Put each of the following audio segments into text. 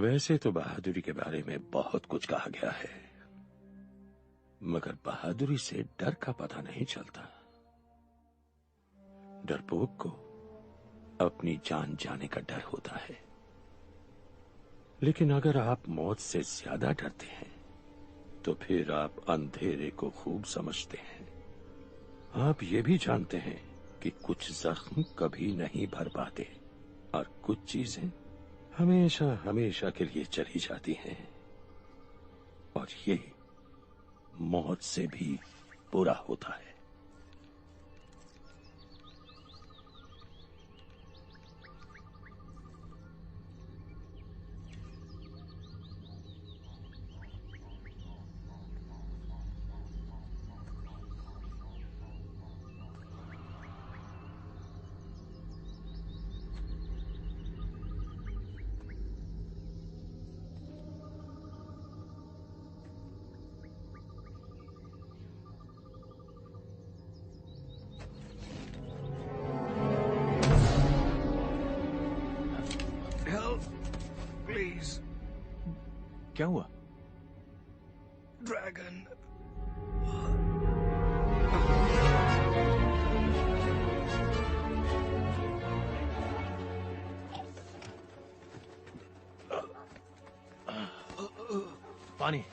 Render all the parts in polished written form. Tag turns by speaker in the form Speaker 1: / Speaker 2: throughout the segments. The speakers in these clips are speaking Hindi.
Speaker 1: वैसे तो बहादुरी के बारे में बहुत कुछ कहा गया है, मगर बहादुरी से डर का पता नहीं चलता। डरपोक को अपनी जान जाने का डर होता है, लेकिन अगर आप मौत से ज्यादा डरते हैं तो फिर आप अंधेरे को खूब समझते हैं। आप ये भी जानते हैं कि कुछ जख्म कभी नहीं भर पाते और कुछ चीजें हमेशा हमेशा के लिए चली जाती हैं, और ये मौत से भी बुरा होता है।
Speaker 2: क्या हुआ?
Speaker 3: ड्रैगन।
Speaker 2: पानी,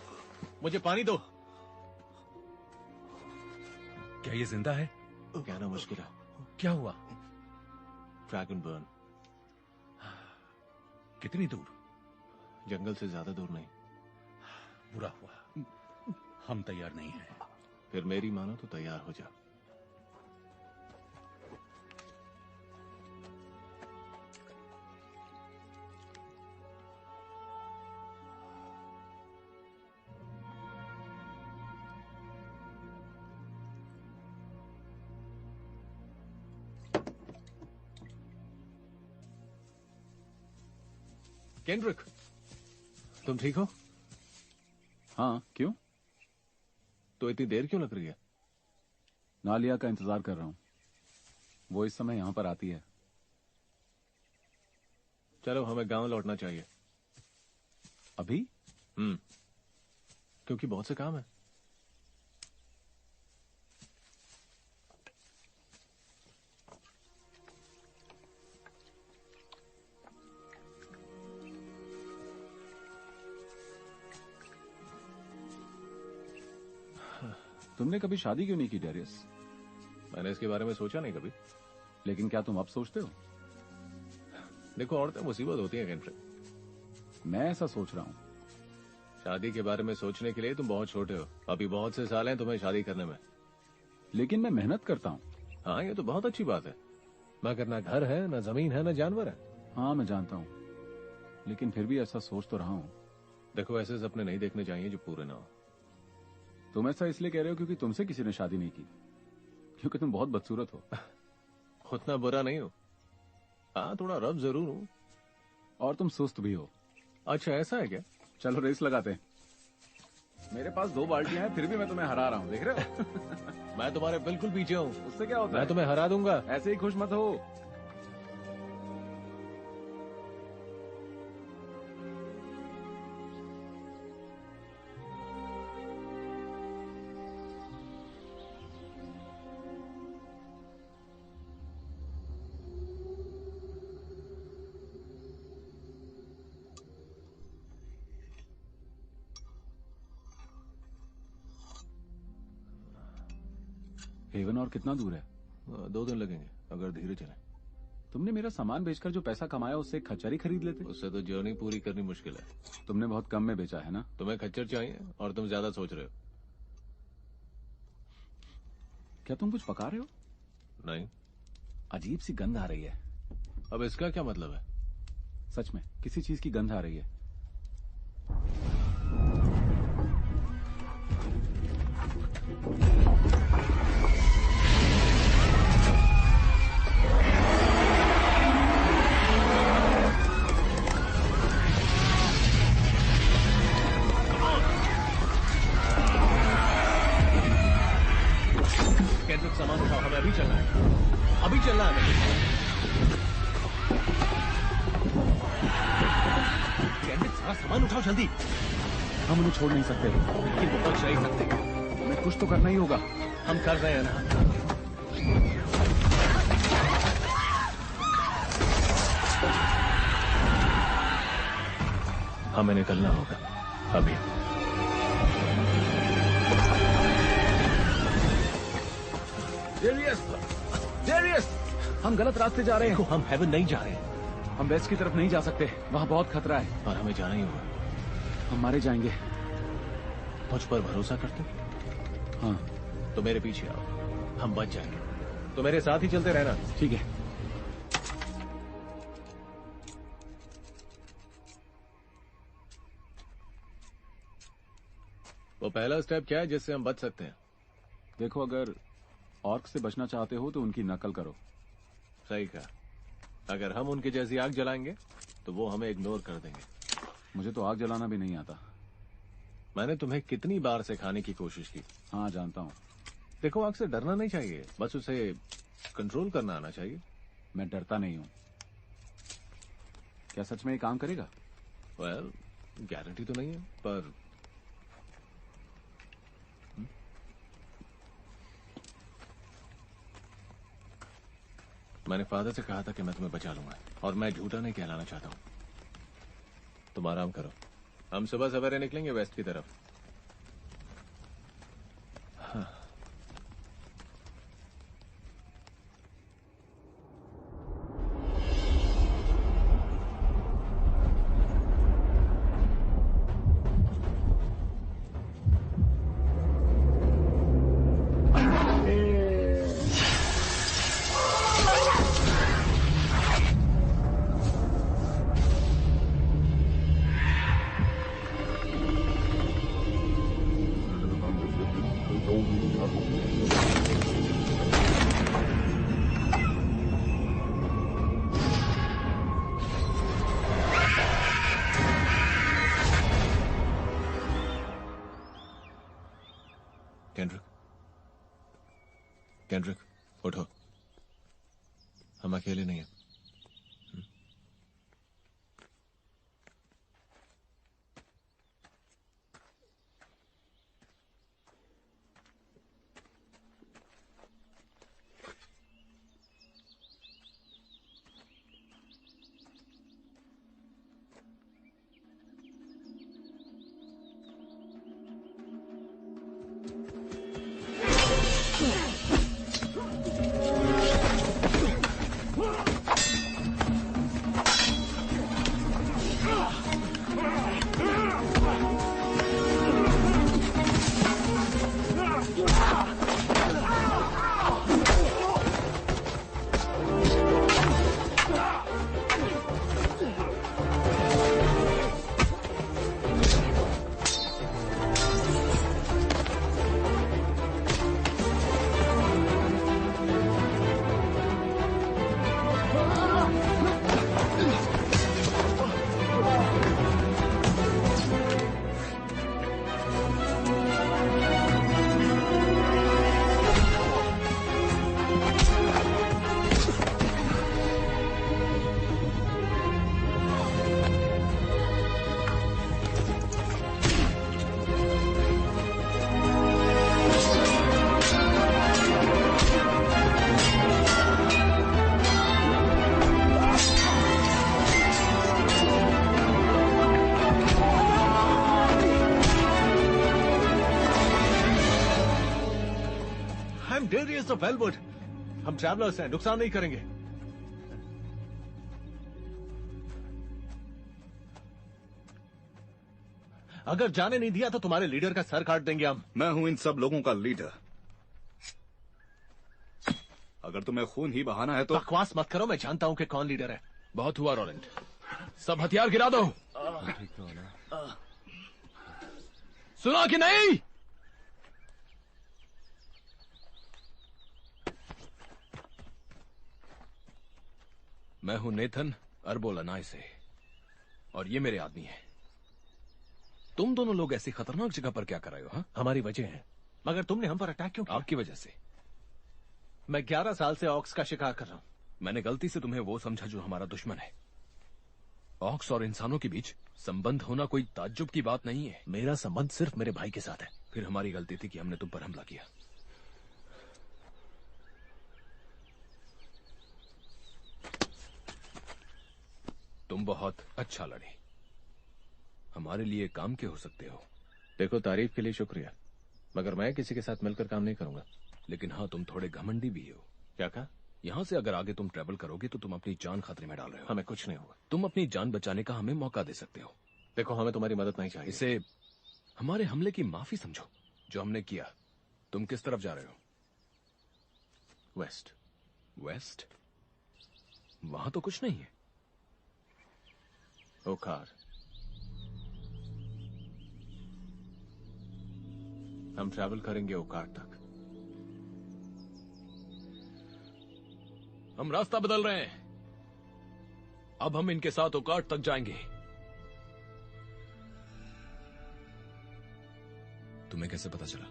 Speaker 2: मुझे पानी दो।
Speaker 4: क्या ये जिंदा है?
Speaker 2: कहना मुश्किल है।
Speaker 4: क्या हुआ?
Speaker 2: Dragon burn.
Speaker 4: कितनी दूर?
Speaker 2: जंगल से ज्यादा दूर नहीं।
Speaker 4: बुरा हुआ, हम तैयार नहीं हैं।
Speaker 2: फिर मेरी मानो तो तैयार हो जा। केंड्रिक, तुम ठीक हो?
Speaker 5: हाँ, क्यों?
Speaker 2: तो इतनी देर क्यों लग रही है?
Speaker 5: नालिया का इंतजार कर रहा हूं। वो इस समय यहां पर आती है।
Speaker 2: चलो, हमें गांव लौटना चाहिए।
Speaker 5: अभी?
Speaker 2: क्योंकि बहुत से काम है।
Speaker 5: तुमने कभी शादी क्यों नहीं की डैरियस?
Speaker 2: मैंने इसके बारे में सोचा नहीं कभी।
Speaker 5: लेकिन क्या तुम अब सोचते हो?
Speaker 2: देखो, औरतें मुसीबत होती हैं केंड्रिक।
Speaker 5: मैं ऐसा सोच रहा हूं।
Speaker 2: शादी के बारे में सोचने के लिए तुम बहुत छोटे हो। अभी बहुत से साल हैं तुम्हें शादी करने में।
Speaker 5: लेकिन मैं मेहनत करता हूं।
Speaker 2: हाँ, ये तो बहुत अच्छी बात है, मगर ना घर है, ना जमीन है, ना जानवर है।
Speaker 5: हाँ, मैं जानता हूं, लेकिन फिर भी ऐसा सोच तो रहा हूं।
Speaker 2: देखो, ऐसे सपने नहीं देखने चाहिए जो पूरे ना हो।
Speaker 5: तुम ऐसा इसलिए कह रहे हो क्योंकि तुमसे किसी ने शादी नहीं की? क्योंकि तुम बहुत बदसूरत हो।
Speaker 2: उतना बुरा नहीं हो। हाँ, थोड़ा रफ जरूर हूँ।
Speaker 5: और तुम सुस्त भी हो।
Speaker 2: अच्छा, ऐसा है क्या?
Speaker 5: चलो रेस लगाते हैं। मेरे पास 2 बाल्टियां हैं, फिर भी मैं तुम्हें हरा रहा हूं, देख रहे हो?
Speaker 2: मैं तुम्हारे बिल्कुल पीछे हूँ।
Speaker 5: उससे क्या होता है?
Speaker 2: मैं तुम्हें हरा दूंगा।
Speaker 5: ऐसे ही खुश मत हो। हेवन और कितना दूर है?
Speaker 2: 2 दिन लगेंगे अगर धीरे चले।
Speaker 5: तुमने मेरा सामान बेचकर जो पैसा कमाया उससे एक खच्चर ही खरीद लेते।
Speaker 2: उससे तो जर्नी पूरी करनी मुश्किल है।
Speaker 5: तुमने बहुत कम में बेचा है ना?
Speaker 2: तुम्हें खच्चर चाहिए और तुम ज्यादा सोच रहे हो।
Speaker 5: क्या तुम कुछ पका रहे हो?
Speaker 2: नहीं।
Speaker 5: अजीब सी गंध आ रही है।
Speaker 2: अब इसका क्या मतलब है?
Speaker 5: सच में किसी चीज की गंध आ रही है।
Speaker 2: केंद्रिक, सामान उठाओ, हमें अभी चलना है। अभी चलना है। केंद्रिक, सामान उठाओ जल्दी।
Speaker 5: हम उन्हें छोड़ नहीं सकते।
Speaker 2: लेकिन वो बच नहीं सकते।
Speaker 5: हमें कुछ तो करना ही होगा।
Speaker 2: हम कर रहे हैं ना। हमें निकलना होगा अभी।
Speaker 5: डेरियस, डेरियस, हम गलत रास्ते जा रहे हैं।
Speaker 2: हम हेवन नहीं जा रहे हैं।
Speaker 5: हम वेस्ट की तरफ नहीं जा सकते, वहाँ बहुत खतरा है।
Speaker 2: और हमें जाना ही होगा।
Speaker 5: हम मारे जाएंगे।
Speaker 2: मुझ पर भरोसा करते?
Speaker 5: हाँ।
Speaker 2: तो मेरे पीछे आओ, हम बच जाएंगे। तो मेरे साथ ही चलते रहना।
Speaker 5: ठीक है।
Speaker 2: वो पहला स्टेप क्या है जिससे हम बच सकते हैं?
Speaker 5: देखो, अगर ऑर्क से बचना चाहते हो तो उनकी नकल करो।
Speaker 2: सही कहा। अगर हम उनकी जैसी आग जलाएंगे तो वो हमें इग्नोर कर देंगे।
Speaker 5: मुझे तो आग जलाना भी नहीं आता।
Speaker 2: मैंने तुम्हें कितनी बार सिखाने की कोशिश की।
Speaker 5: हाँ, जानता हूँ।
Speaker 2: देखो, आग से डरना नहीं चाहिए, बस उसे कंट्रोल करना आना चाहिए।
Speaker 5: मैं डरता नहीं हूँ। क्या सच में ये काम करेगा?
Speaker 2: वेल, गारंटी तो नहीं है, पर मैंने फादर से कहा था कि मैं तुम्हें बचा लूंगा, और मैं झूठा नहीं कहलाना चाहता हूं। तुम आराम करो, हम सुबह सवेरे निकलेंगे वेस्ट की तरफ। हाँ। केंड्रिक, उठो, हम अकेले नहीं हैं। डेरियस ऑफ वेलवुड, हम ट्रैवलर्स हैं, नुकसान नहीं करेंगे। अगर जाने नहीं दिया तो तुम्हारे लीडर का सर काट देंगे हम।
Speaker 3: मैं हूं इन सब लोगों का लीडर। अगर तुम्हें खून ही बहाना है तो
Speaker 2: बकवास मत करो, मैं जानता हूं कि कौन लीडर है।
Speaker 4: बहुत हुआ रोलेंट, सब हथियार गिरा दो। सुना कि नहीं? मैं हूं नेथन अर्बोलानाई से, और ये मेरे आदमी हैं। तुम दोनों लोग ऐसी खतरनाक जगह पर क्या कर रहे हो? हाँ,
Speaker 2: हमारी वजह है। मगर तुमने हम पर अटैक क्यों किया?
Speaker 4: आपकी वजह से।
Speaker 2: मैं 11 साल से ऑक्स का शिकार कर रहा हूं।
Speaker 4: मैंने गलती से तुम्हें वो समझा जो हमारा दुश्मन है। ऑक्स और इंसानों के बीच संबंध होना कोई ताज्जुब की बात नहीं है।
Speaker 2: मेरा संबंध सिर्फ मेरे भाई के साथ है।
Speaker 4: फिर हमारी गलती थी कि हमने तुम पर हमला किया। तुम बहुत अच्छा लड़े, हमारे लिए काम के हो सकते हो।
Speaker 2: देखो, तारीफ के लिए शुक्रिया, मगर मैं किसी के साथ मिलकर काम नहीं करूंगा।
Speaker 4: लेकिन हाँ, तुम थोड़े घमंडी भी हो।
Speaker 2: क्या कहा?
Speaker 4: यहां से अगर आगे तुम ट्रेवल करोगे तो तुम अपनी जान खतरे में डाल रहे हो।
Speaker 2: हमें कुछ नहीं होगा।
Speaker 4: तुम अपनी जान बचाने का हमें मौका दे सकते हो।
Speaker 2: देखो, हमें तुम्हारी मदद नहीं चाहिए।
Speaker 4: इसे हमारे हमले की माफी समझो जो हमने किया। तुम किस तरफ जा रहे हो?
Speaker 2: वेस्ट।
Speaker 4: वेस्ट? वहां तो कुछ नहीं है।
Speaker 2: ओकार। हम ट्रैवल करेंगे ओकार तक।
Speaker 4: हम रास्ता बदल रहे हैं। अब हम इनके साथ ओकाट तक जाएंगे। तुम्हें कैसे पता चला?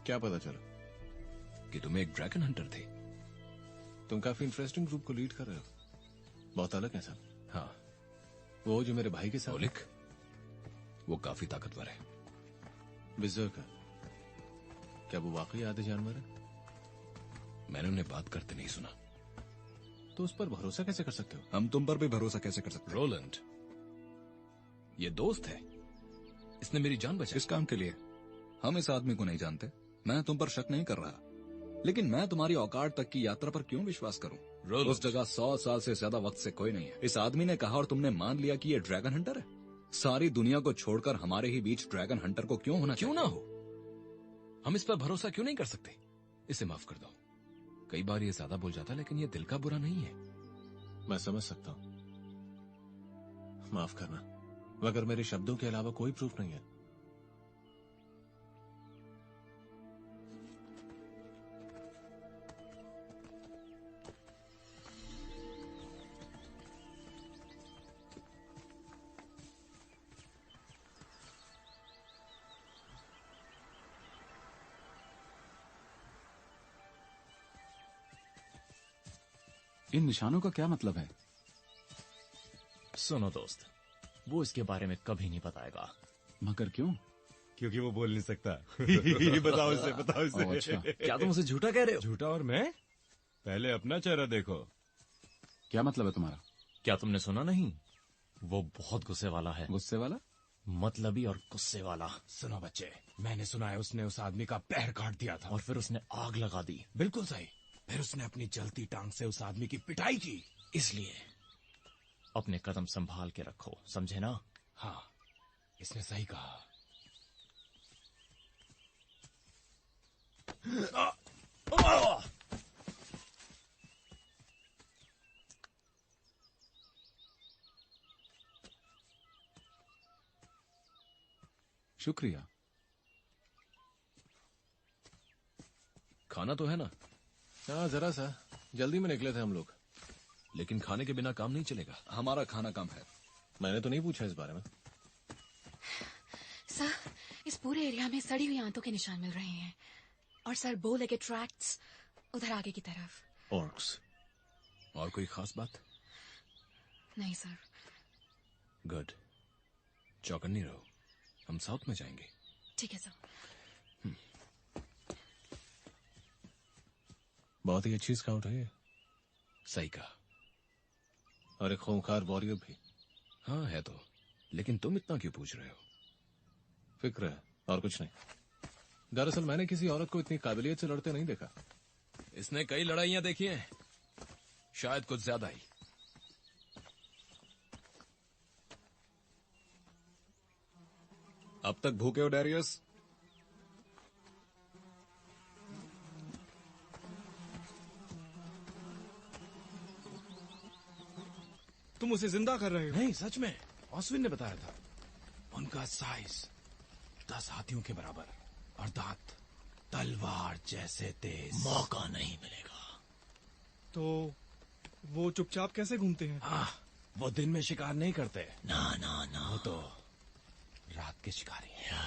Speaker 2: क्या पता चला?
Speaker 4: कि तुम एक ड्रैगन हंटर थे।
Speaker 2: तुम काफी इंटरेस्टिंग ग्रुप को लीड कर रहे हो। बहुत अलग है सब।
Speaker 4: हाँ,
Speaker 2: वो जो मेरे भाई के साथ।
Speaker 4: ओलिक, वो काफी ताकतवर है।
Speaker 2: बिजर्कर, क्या वो वाकई आधे जानवर है?
Speaker 4: मैंने उन्हें बात करते नहीं सुना।
Speaker 2: तो उस पर भरोसा कैसे कर सकते हो?
Speaker 3: हम तुम पर भी भरोसा कैसे कर सकते हैं?
Speaker 4: रोलैंड, ये दोस्त है, इसने मेरी जान बचाई।
Speaker 3: किस काम के लिए? हम इस आदमी को नहीं जानते। मैं तुम पर शक नहीं कर रहा, लेकिन मैं तुम्हारी औकात तक की यात्रा पर क्यों विश्वास करूं?
Speaker 4: रोलैंड,
Speaker 3: उस जगह 100 साल से ज्यादा वक्त से कोई नहीं है। इस आदमी ने कहा और तुमने मान लिया कि ये ड्रैगन हंटर है। सारी दुनिया को छोड़कर हमारे ही बीच ड्रैगन हंटर को क्यों होना
Speaker 4: क्यों
Speaker 3: चाहिए?
Speaker 4: ना हो? हम इस पर भरोसा क्यों नहीं कर सकते? इसे माफ कर दो। कई बार ये ज्यादा बोल जाता, लेकिन ये दिल का बुरा नहीं है।
Speaker 2: मैं समझ सकता हूं, माफ करना, मगर मेरे शब्दों के अलावा कोई प्रूफ नहीं है।
Speaker 5: इन निशानों का क्या मतलब है?
Speaker 6: सुनो दोस्त, वो इसके बारे में कभी नहीं बताएगा।
Speaker 5: मगर क्यों?
Speaker 7: क्योंकि वो बोल नहीं सकता। बताओ इसे, बताओ इसे।
Speaker 5: ओह, अच्छा।
Speaker 6: क्या तुम उसे झूठा कह रहे हो?
Speaker 7: झूठा? और मैं? पहले अपना चेहरा देखो।
Speaker 5: क्या मतलब है तुम्हारा?
Speaker 6: क्या तुमने सुना नहीं? वो बहुत गुस्से वाला है।
Speaker 5: गुस्से वाला?
Speaker 6: मतलबी और गुस्से वाला।
Speaker 8: सुनो बच्चे, मैंने सुना है उसने उस आदमी का पैर काट दिया था।
Speaker 6: और फिर उसने आग लगा दी।
Speaker 8: बिल्कुल सही। फिर उसने अपनी जलती टांग से उस आदमी की पिटाई की।
Speaker 6: इसलिए अपने कदम संभाल के रखो, समझे ना?
Speaker 8: हाँ, इसने सही कहा।
Speaker 5: शुक्रिया।
Speaker 4: खाना तो है ना?
Speaker 2: हाँ, जरा सा। जल्दी में निकले थे हम लोग।
Speaker 4: लेकिन खाने के बिना काम नहीं चलेगा।
Speaker 3: हमारा खाना कम है।
Speaker 2: मैंने तो नहीं पूछा इस बारे में।
Speaker 9: सर, इस पूरे एरिया में सड़ी हुई आंतों के निशान मिल रहे हैं। और सर, बो लेगे ट्रैक्ट्स उधर आगे की तरफ।
Speaker 2: ऑर्क्स।
Speaker 4: और कोई खास बात?
Speaker 9: नहीं सर।
Speaker 4: गुड। चौकन्नी रहो, हम साउथ में जाएंगे।
Speaker 9: ठीक है सर।
Speaker 2: बहुत ही अच्छी स्काउट है ये।
Speaker 4: सही कहा।
Speaker 2: और एक खूंखार वॉरियर भी।
Speaker 4: हाँ है तो, लेकिन तुम इतना क्यों पूछ रहे हो?
Speaker 2: फिक्र है और कुछ नहीं। दरअसल मैंने किसी औरत को इतनी काबिलियत से लड़ते नहीं देखा।
Speaker 4: इसने कई लड़ाइयां देखी हैं, शायद कुछ ज्यादा ही।
Speaker 3: अब तक भूखे हो डैरियस?
Speaker 8: तुम उसे जिंदा कर रहे हो? नहीं, सच में। ऑस्विन ने बताया था। उनका साइज 10 हाथियों के बराबर और दांत तलवार जैसे तेज।
Speaker 6: मौका नहीं मिलेगा।
Speaker 10: तो वो चुपचाप कैसे घूमते हैं?
Speaker 8: हाँ, वो दिन में शिकार नहीं करते।
Speaker 6: ना ना ना,
Speaker 8: वो तो रात के शिकारी हैं।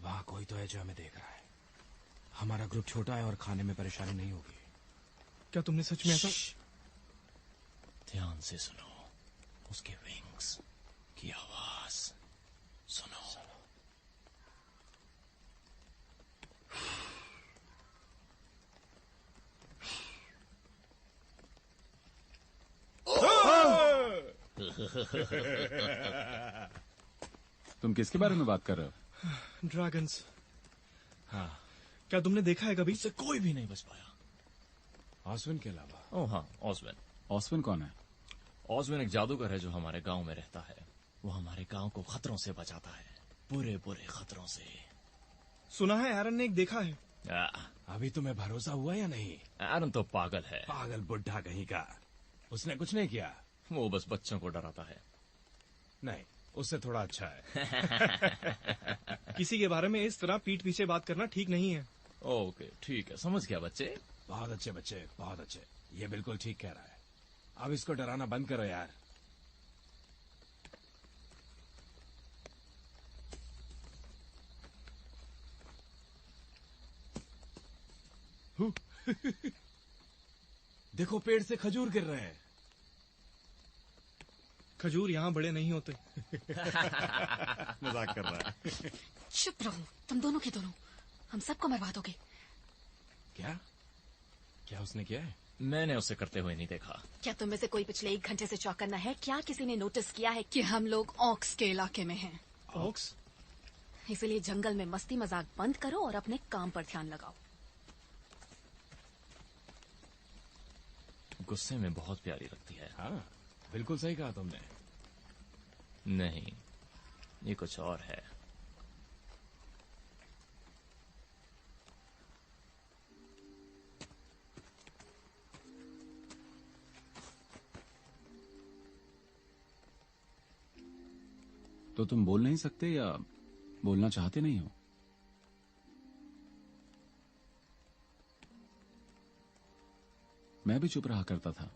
Speaker 8: वहां कोई तो है जो हमें देख रहा है। हमारा ग्रुप छोटा है और खाने में परेशानी नहीं होगी।
Speaker 10: क्या तुमने सच में ऐसा?
Speaker 6: ध्यान से सुनो, उसके विंग्स की आवाज सुनो।
Speaker 5: तुम किसके बारे में बात कर रहे हो?
Speaker 10: ड्रैगन्स।
Speaker 8: हाँ,
Speaker 10: क्या तुमने देखा है कभी?
Speaker 6: इससे कोई भी नहीं बच पाया।
Speaker 8: ऑस्विन के अलावा।
Speaker 6: ओह हाँ, ऑस्विन।
Speaker 5: ऑस्विन कौन है?
Speaker 6: ऑस्विन एक जादूगर है जो हमारे गांव में रहता है। वो हमारे गांव को खतरों से बचाता है, बुरे बुरे खतरों से।
Speaker 10: सुना है एरन ने एक देखा है।
Speaker 8: अभी तुम्हें भरोसा हुआ या नहीं?
Speaker 6: एरन तो पागल है।
Speaker 8: पागल बुढ़ा कहीं का। उसने कुछ नहीं किया।
Speaker 6: वो बस बच्चों को डराता है।
Speaker 8: नहीं, उससे थोड़ा अच्छा है।
Speaker 10: किसी के बारे में इस तरह पीठ पीछे बात करना ठीक नहीं है।
Speaker 6: ओके, ठीक है, समझ गया बच्चे।
Speaker 8: बहुत अच्छे बच्चे, बहुत अच्छे। ये बिल्कुल ठीक कह रहा है। अब इसको डराना बंद करो यार। देखो, पेड़ से खजूर गिर रहे हैं।
Speaker 10: खजूर यहाँ बड़े नहीं होते।
Speaker 5: मजाक कर रहा है।
Speaker 9: चुप रहो, तुम दोनों के दोनों। हम सबको मरवा दोगे।
Speaker 8: क्या? क्या उसने किया है?
Speaker 6: मैंने उसे करते हुए नहीं देखा।
Speaker 9: क्या तुम में से कोई पिछले 1 घंटे से चौकन्ना है? क्या किसी ने नोटिस किया है कि हम लोग ऑक्स के इलाके में हैं?
Speaker 10: ऑक्स?
Speaker 9: इसलिए जंगल में मस्ती मजाक बंद करो और अपने काम पर ध्यान लगाओ।
Speaker 6: गुस्से में बहुत प्यारी लगती है।
Speaker 8: हाँ, बिल्कुल सही कहा तुमने।
Speaker 6: नहीं, ये कुछ और है।
Speaker 5: तो तुम बोल नहीं सकते या बोलना चाहते नहीं हो? मैं भी चुप रहा करता था,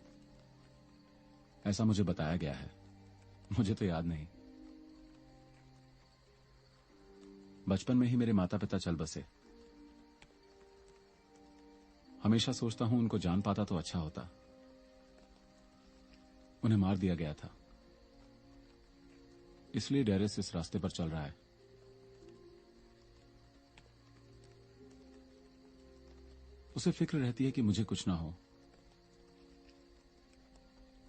Speaker 5: ऐसा मुझे बताया गया है। मुझे तो याद नहीं। बचपन में ही मेरे माता पिता चल बसे। हमेशा सोचता हूं उनको जान पाता तो अच्छा होता। उन्हें मार दिया गया था, इसलिए डेरेस इस रास्ते पर चल रहा है। उसे फिक्र रहती है कि मुझे कुछ ना हो।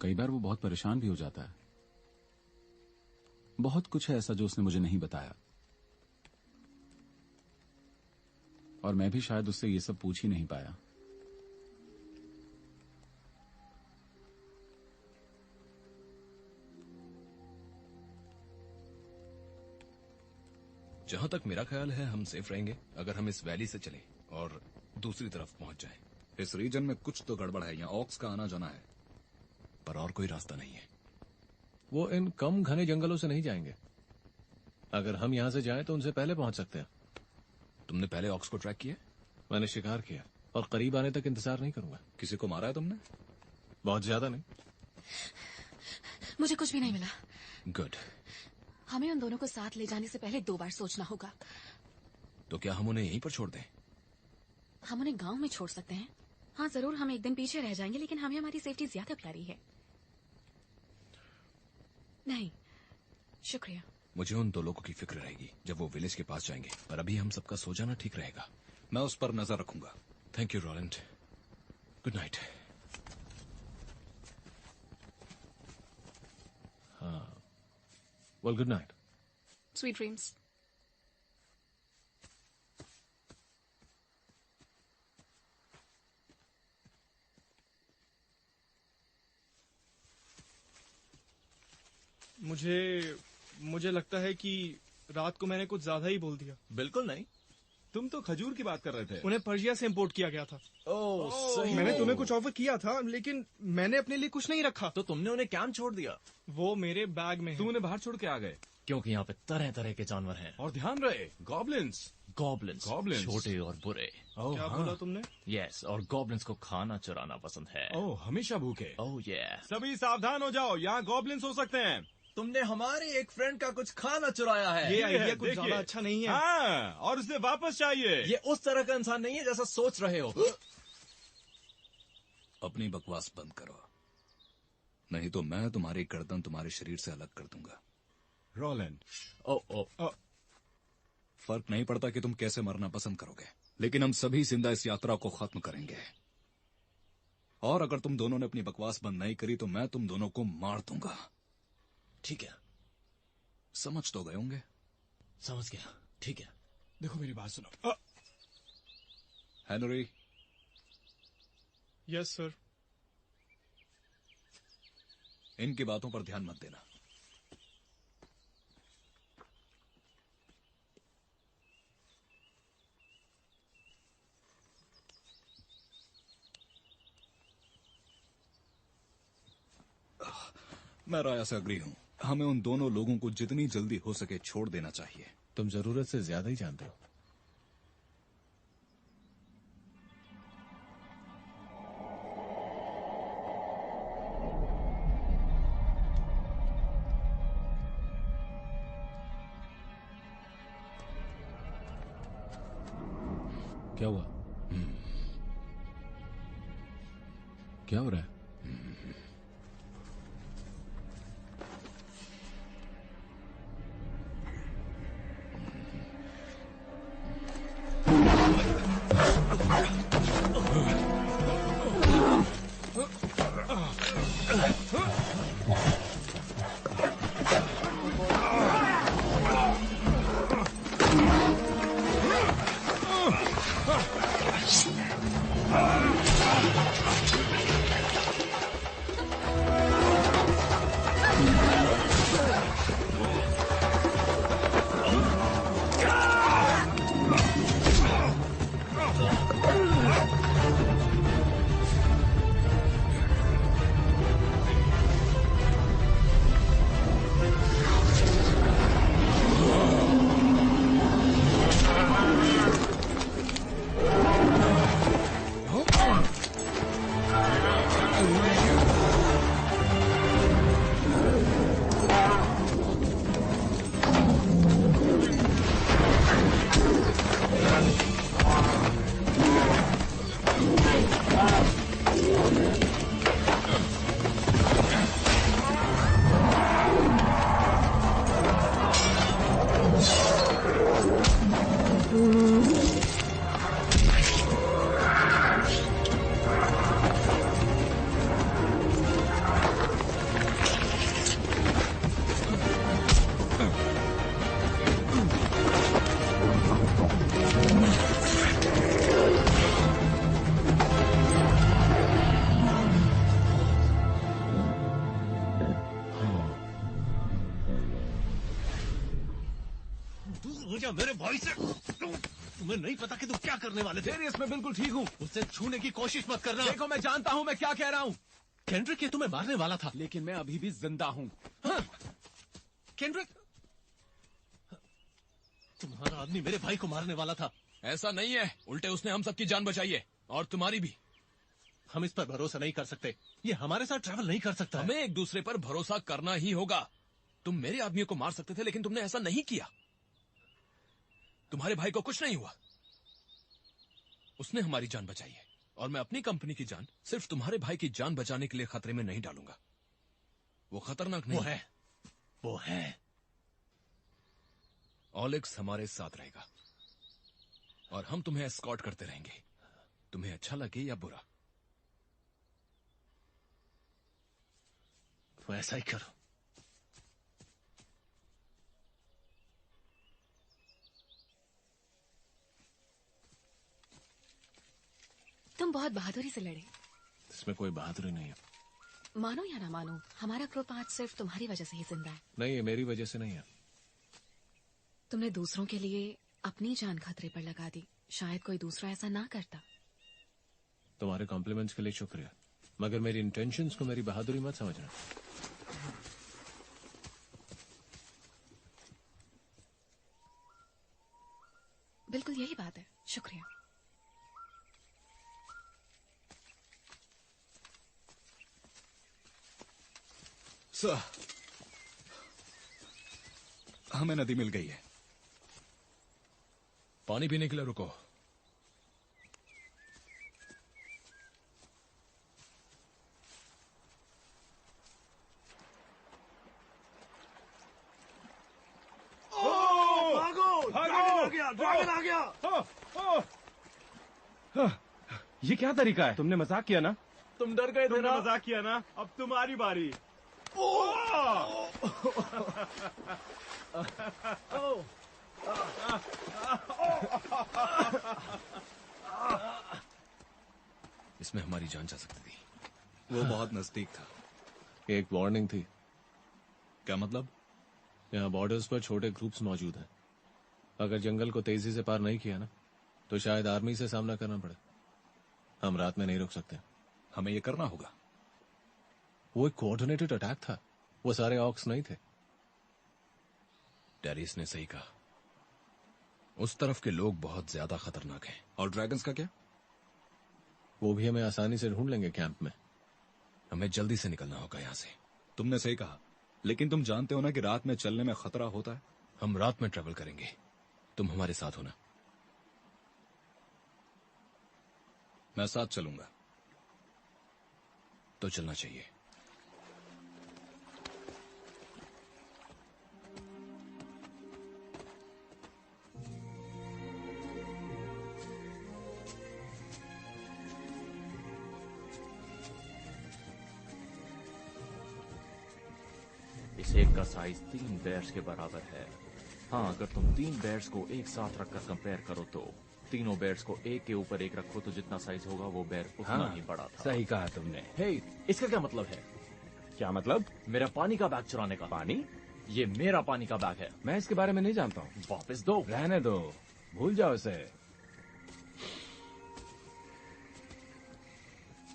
Speaker 5: कई बार वो बहुत परेशान भी हो जाता है। बहुत कुछ है ऐसा जो उसने मुझे नहीं बताया, और मैं भी शायद उससे ये सब पूछ ही नहीं पाया।
Speaker 4: जहां तक मेरा ख्याल है हम सेफ रहेंगे अगर हम इस वैली से चले और दूसरी तरफ पहुंच जाएं।
Speaker 3: इस रीजन में कुछ तो गड़बड़ है। यहाँ ऑक्स का आना जाना है,
Speaker 4: पर और कोई रास्ता नहीं है। वो इन कम घने जंगलों से नहीं जाएंगे। अगर हम यहां से जाएं तो उनसे पहले पहुंच सकते हैं।
Speaker 3: तुमने पहले ऑक्स को ट्रैक किया?
Speaker 4: मैंने शिकार किया और करीब आने तक इंतजार नहीं करूंगा।
Speaker 3: किसी को मारा है तुमने?
Speaker 4: बहुत ज्यादा नहीं।
Speaker 9: मुझे कुछ भी नहीं मिला।
Speaker 4: गुड।
Speaker 9: हमें उन दोनों को साथ ले जाने से पहले 2 बार सोचना होगा।
Speaker 4: तो क्या हम उन्हें यहीं पर छोड़ दें?
Speaker 9: हम उन्हें गांव में छोड़ सकते हैं। हाँ जरूर, हम एक दिन पीछे रह जाएंगे, लेकिन हमें हमारी सेफ्टी ज्यादा प्यारी है। नहीं, शुक्रिया।
Speaker 4: मुझे उन 2 लोगों की फिक्र रहेगी जब वो विलेज के पास जाएंगे, पर अभी हम सबका सो जाना ठीक रहेगा।
Speaker 3: मैं उस पर नजर रखूंगा।
Speaker 4: Thank you Roland. Good night. हाँ, well good night.
Speaker 9: Sweet dreams.
Speaker 10: मुझे लगता है कि रात को मैंने कुछ ज्यादा ही बोल दिया।
Speaker 5: बिल्कुल नहीं, तुम तो खजूर की बात कर रहे थे।
Speaker 10: उन्हें पर्शिया से इंपोर्ट किया गया था।
Speaker 5: ओह, सही।
Speaker 10: मैंने तुम्हें कुछ ऑफर किया था, लेकिन मैंने अपने लिए कुछ नहीं रखा।
Speaker 5: तो तुमने उन्हें कैंप छोड़ दिया?
Speaker 10: वो मेरे बैग में है।
Speaker 5: तुम उन्हें बाहर छोड़ के आ गए?
Speaker 6: क्योंकि यहाँ पे तरह तरह के जानवर हैं।
Speaker 5: और ध्यान रहे, गॉब्लिन्स।
Speaker 6: गॉब्लिन्स, छोटे और बुरे।
Speaker 10: क्या बोला तुमने?
Speaker 6: यस, और गॉब्लिन्स को खाना चुराना पसंद है।
Speaker 5: ओह, हमेशा भूखे।
Speaker 6: ओह ये।
Speaker 5: सभी सावधान हो जाओ, यहाँ गॉब्लिन्स हो सकते हैं।
Speaker 7: तुमने हमारे एक फ्रेंड का कुछ खाना चुराया है।
Speaker 10: ये आइडिया कुछ ज्यादा अच्छा नहीं है।
Speaker 5: हाँ, और उसे वापस चाहिए।
Speaker 7: ये उस तरह का इंसान नहीं है जैसा सोच रहे हो।
Speaker 3: अपनी बकवास बंद करो। नहीं तो मैं तुम्हारी गर्दन तुम्हारे शरीर से अलग कर दूंगा।
Speaker 7: रोलैंड,
Speaker 6: ओ
Speaker 3: फर्क नहीं पड़ता कि तुम कैसे मरना पसंद करोगे, लेकिन हम सभी जिंदा इस यात्रा को खत्म करेंगे। और अगर तुम दोनों ने अपनी बकवास बंद नहीं करी तो मैं तुम दोनों को मार दूंगा।
Speaker 6: ठीक है,
Speaker 3: समझ तो गए होंगे।
Speaker 6: समझ गया। ठीक है,
Speaker 8: देखो मेरी बात सुनो।
Speaker 3: Henry,
Speaker 10: yes sir.
Speaker 3: इनकी बातों पर ध्यान मत देना। मैं राया से अग्री हूं। हमें उन दोनों लोगों को जितनी जल्दी हो सके छोड़ देना चाहिए।
Speaker 2: तुम जरूरत से ज्यादा ही जानते हो।
Speaker 5: क्या हुआ? क्या हो रहा है?
Speaker 2: मेरे भाई से तुम्हें नहीं पता कि तुम क्या करने वाले थे।
Speaker 4: मैं बिल्कुल ठीक हूँ।
Speaker 2: उससे छूने की कोशिश मत करना।
Speaker 4: देखो मैं जानता हूँ मैं क्या कह रहा हूँ।
Speaker 2: केंड्रिक ये तुम्हें मारने वाला था।
Speaker 4: लेकिन मैं अभी भी जिंदा हूँ।
Speaker 2: हाँ? केंड्रिक, तुम्हारा आदमी मेरे भाई को मारने वाला था।
Speaker 4: ऐसा नहीं है, उल्टे उसने हम सबकी जान बचाई है और तुम्हारी भी।
Speaker 2: हम इस पर भरोसा नहीं कर सकते। ये हमारे साथ ट्रैवल नहीं कर सकता।
Speaker 4: हमें एक दूसरे पर भरोसा करना ही होगा। तुम मेरे आदमियों को मार सकते थे लेकिन तुमने ऐसा नहीं किया। तुम्हारे भाई को कुछ नहीं हुआ, उसने हमारी जान बचाई है और मैं अपनी कंपनी की जान सिर्फ तुम्हारे भाई की जान बचाने के लिए खतरे में नहीं डालूंगा। वो खतरनाक नहीं।
Speaker 2: वो है।
Speaker 4: ओलेक्स हमारे साथ रहेगा और हम तुम्हें एस्कॉर्ट करते रहेंगे, तुम्हें अच्छा लगे या बुरा।
Speaker 2: तो ऐसा ही करो।
Speaker 9: तुम बहुत बहादुरी से लड़े।
Speaker 2: इसमें कोई बहादुरी नहीं है।
Speaker 9: मानो या ना मानो, हमारा ग्रुप आज सिर्फ तुम्हारी वजह से ही जिंदा है।
Speaker 2: नहीं, ये मेरी वजह से नहीं है।
Speaker 9: तुमने दूसरों के लिए अपनी जान खतरे पर लगा दी। शायद कोई दूसरा ऐसा ना करता।
Speaker 2: तुम्हारे कॉम्प्लीमेंट्स के लिए शुक्रिया, मगर मेरी इंटेंशंस को मेरी बहादुरी मत समझना।
Speaker 9: बिल्कुल यही बात है। शुक्रिया।
Speaker 3: सर, हमें नदी मिल गई है।
Speaker 4: पानी पीने के लिए रुको।
Speaker 8: गया, ड्रैगन आ गया।
Speaker 2: ये क्या तरीका है? तुमने मजाक किया ना?
Speaker 4: तुम डर गए थे ना?
Speaker 2: मजाक किया ना? अब तुम्हारी बारी।
Speaker 4: इसमें हमारी जान जा सकती थी।
Speaker 3: वो बहुत नजदीक था।
Speaker 2: एक वार्निंग थी।
Speaker 3: क्या मतलब?
Speaker 2: यहाँ बॉर्डर्स पर छोटे ग्रुप्स मौजूद हैं। अगर जंगल को तेजी से पार नहीं किया ना, तो शायद आर्मी से सामना करना पड़े। हम रात में नहीं रुक सकते।
Speaker 3: हमें ये करना होगा।
Speaker 2: वो एक कोऑर्डिनेटेड अटैक था। वो सारे ऑक्स नहीं थे।
Speaker 4: डेरिस ने सही कहा। उस तरफ के लोग बहुत ज्यादा खतरनाक हैं।
Speaker 3: और ड्रैगन्स का क्या?
Speaker 2: वो भी हमें आसानी से ढूंढ लेंगे कैंप में।
Speaker 4: हमें जल्दी से निकलना होगा यहाँ से।
Speaker 3: तुमने सही कहा, लेकिन तुम जानते हो ना कि रात में चलने में खतरा होता है।
Speaker 4: हम रात में ट्रेवल करेंगे, तुम हमारे साथ होना।
Speaker 3: मैं साथ चलूंगा।
Speaker 4: तो चलना चाहिए।
Speaker 6: इस एक का साइज 3 बेयर्स के बराबर है। हाँ, अगर तुम 3 बेयर्स को एक साथ रखकर कंपेयर करो तो तीनों बेयर्स को एक के ऊपर एक रखो तो जितना साइज होगा वो बेयर उतना ही बड़ा था।
Speaker 2: सही कहा तुमने।
Speaker 6: हे, इसका क्या मतलब है?
Speaker 2: क्या मतलब?
Speaker 6: मेरा पानी का बैग चुराने का।
Speaker 2: पानी?
Speaker 6: ये मेरा पानी का बैग है।
Speaker 2: मैं इसके बारे में नहीं जानता हूँ।
Speaker 6: वापस दो।
Speaker 2: रहने दो, भूल जाओ इसे।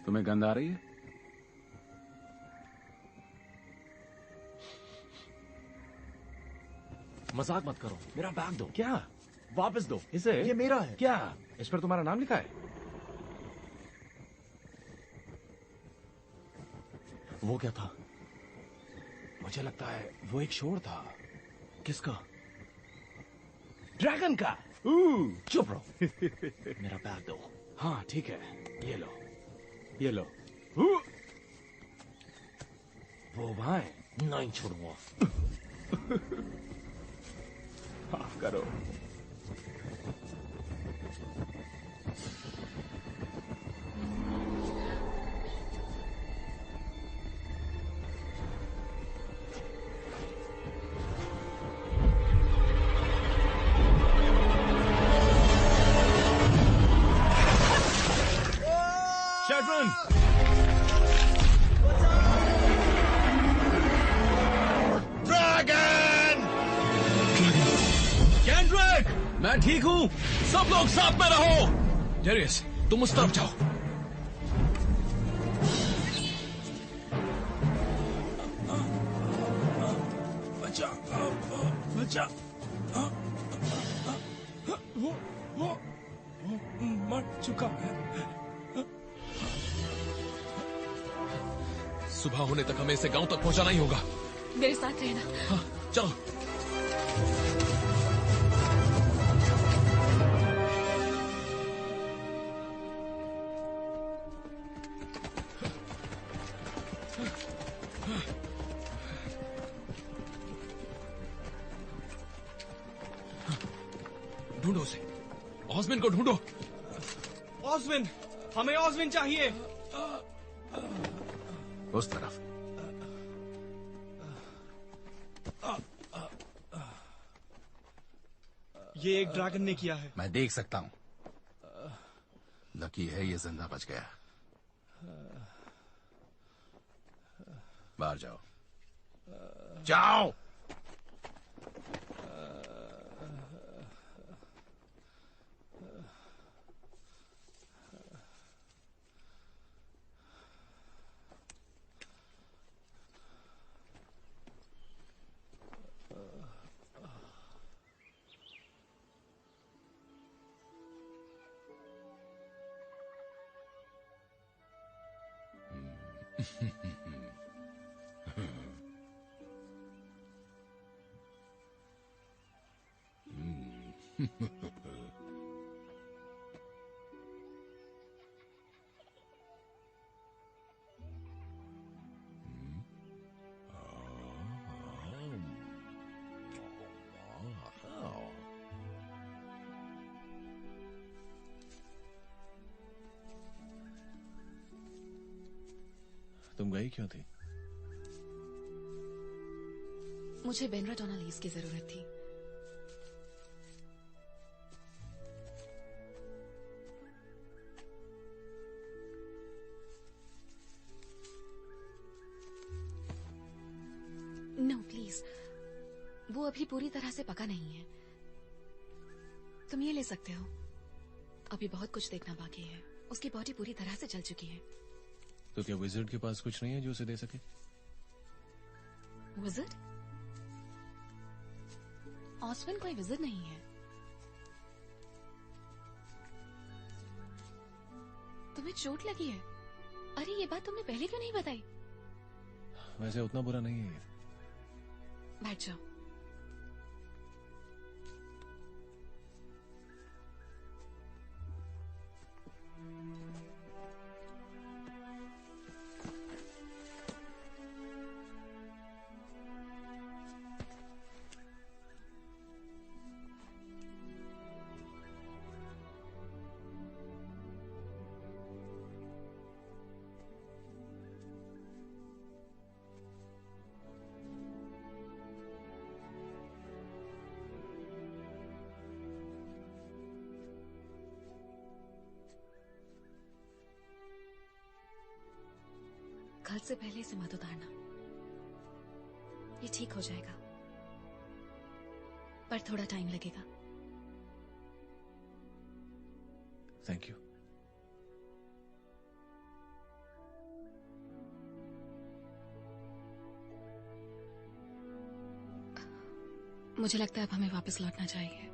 Speaker 2: तुम्हें गंध आ रही है?
Speaker 6: मजाक मत करो, मेरा बैग दो।
Speaker 2: क्या?
Speaker 6: वापस दो
Speaker 2: इसे?
Speaker 6: ये मेरा है।
Speaker 2: क्या इस पर तुम्हारा नाम लिखा है?
Speaker 6: वो क्या था?
Speaker 2: मुझे लगता है वो एक शोर था।
Speaker 6: किसका?
Speaker 2: ड्रैगन का।
Speaker 6: चुप रहो। मेरा बैग दो।
Speaker 2: हाँ ठीक है, ये लो, ये लो। वो वहां है।
Speaker 6: नहीं छोड़ूंगा।
Speaker 2: माफ करो।
Speaker 4: मैं ठीक हूँ। सब लोग साथ में रहो। डेरियस, तुम उस तरफ जाओ।
Speaker 8: बचा, बचा। वो मर चुका है।
Speaker 4: सुबह होने तक हमें इसे गांव तक पहुंचाना ही होगा।
Speaker 9: मेरे साथ रहना।
Speaker 4: हाँ, चलो। ढूंढो उसे। ऑस्विन को ढूंढो।
Speaker 10: ऑस्विन, हमें ऑस्विन चाहिए।
Speaker 4: उस तरफ।
Speaker 10: ये एक ड्रैगन ने किया है।
Speaker 11: मैं देख सकता हूं। लकी है ये जिंदा बच गया। बाहर जाओ, जाओ।
Speaker 2: तुम गई क्यों थी?
Speaker 9: मुझे बेनरेट ऑन अ लीज की जरूरत थी। नो प्लीज, वो अभी पूरी तरह से पका नहीं है। तुम ये ले सकते हो। अभी बहुत कुछ देखना बाकी है। उसकी बॉडी पूरी तरह से जल चुकी है।
Speaker 2: तो क्या विजिट के पास कुछ नहीं है जो उसे दे सके?
Speaker 9: विजिट? ऑस्विन कोई विजिट नहीं है। तुम्हें चोट लगी है? अरे ये बात तुमने पहले क्यों नहीं बताई?
Speaker 2: वैसे उतना बुरा नहीं है ये।
Speaker 9: बैठ जाओ। कल से पहले इसे मत उतारना। ये ठीक हो जाएगा, पर थोड़ा टाइम लगेगा।
Speaker 2: Thank you.
Speaker 9: मुझे लगता है अब हमें वापस लौटना चाहिए।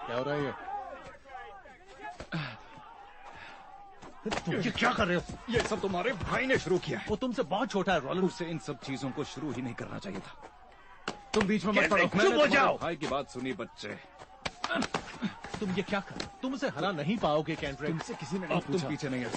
Speaker 2: क्या हो रहा है ये?
Speaker 3: तुम ये क्या कर रहे हो? ये सब तुम्हारे भाई ने शुरू किया है।
Speaker 7: वो तुमसे बहुत छोटा है रॉलन।
Speaker 3: उसे इन सब चीजों को शुरू ही नहीं करना चाहिए था। तुम बीच में मत पड़ो।
Speaker 7: चुप हो
Speaker 3: मैंने
Speaker 7: जाओ।
Speaker 3: भाई की बात सुनी बच्चे।
Speaker 7: तुम ये क्या कर? तुम उसे हरा नहीं पाओगे कैंड्रिक।
Speaker 3: तुमसे किसी ने नहीं पूछा। तुम पीछे नहीं हट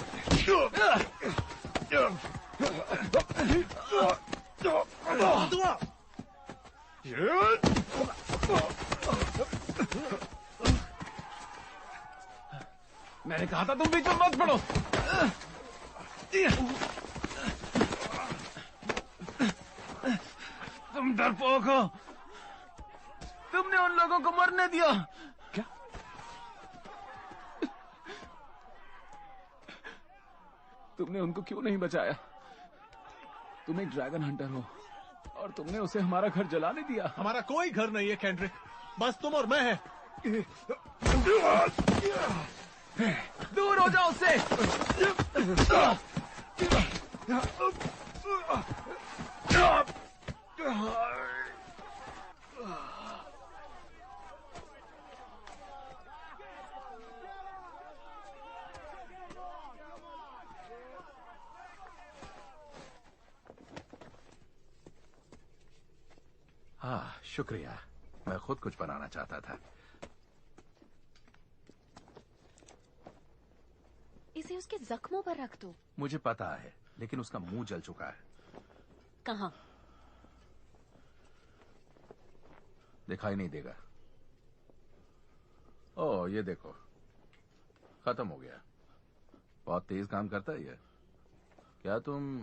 Speaker 7: मैंने कहा था तुम बीच में मत पड़ो। तुम डरपोक हो। तुमने उन लोगों को मरने दिया।
Speaker 3: क्या? तुमने उनको क्यों नहीं बचाया? तुम एक ड्रैगन हंटर हो और तुमने उसे हमारा घर जलाने दिया।
Speaker 7: हमारा कोई घर नहीं है कैंड्रिक, बस तुम और मैं हैं। दूर हो जाओ उससे।
Speaker 11: हाँ, शुक्रिया। मैं खुद कुछ बनाना चाहता था।
Speaker 9: इसे उसके जख्मों पर रख दो।
Speaker 11: मुझे पता है, लेकिन उसका मुंह जल चुका है।
Speaker 9: कहाँ?
Speaker 11: दिखाई नहीं देगा। ओह, ये देखो, खत्म हो गया। बहुत तेज काम करता है ये। क्या तुम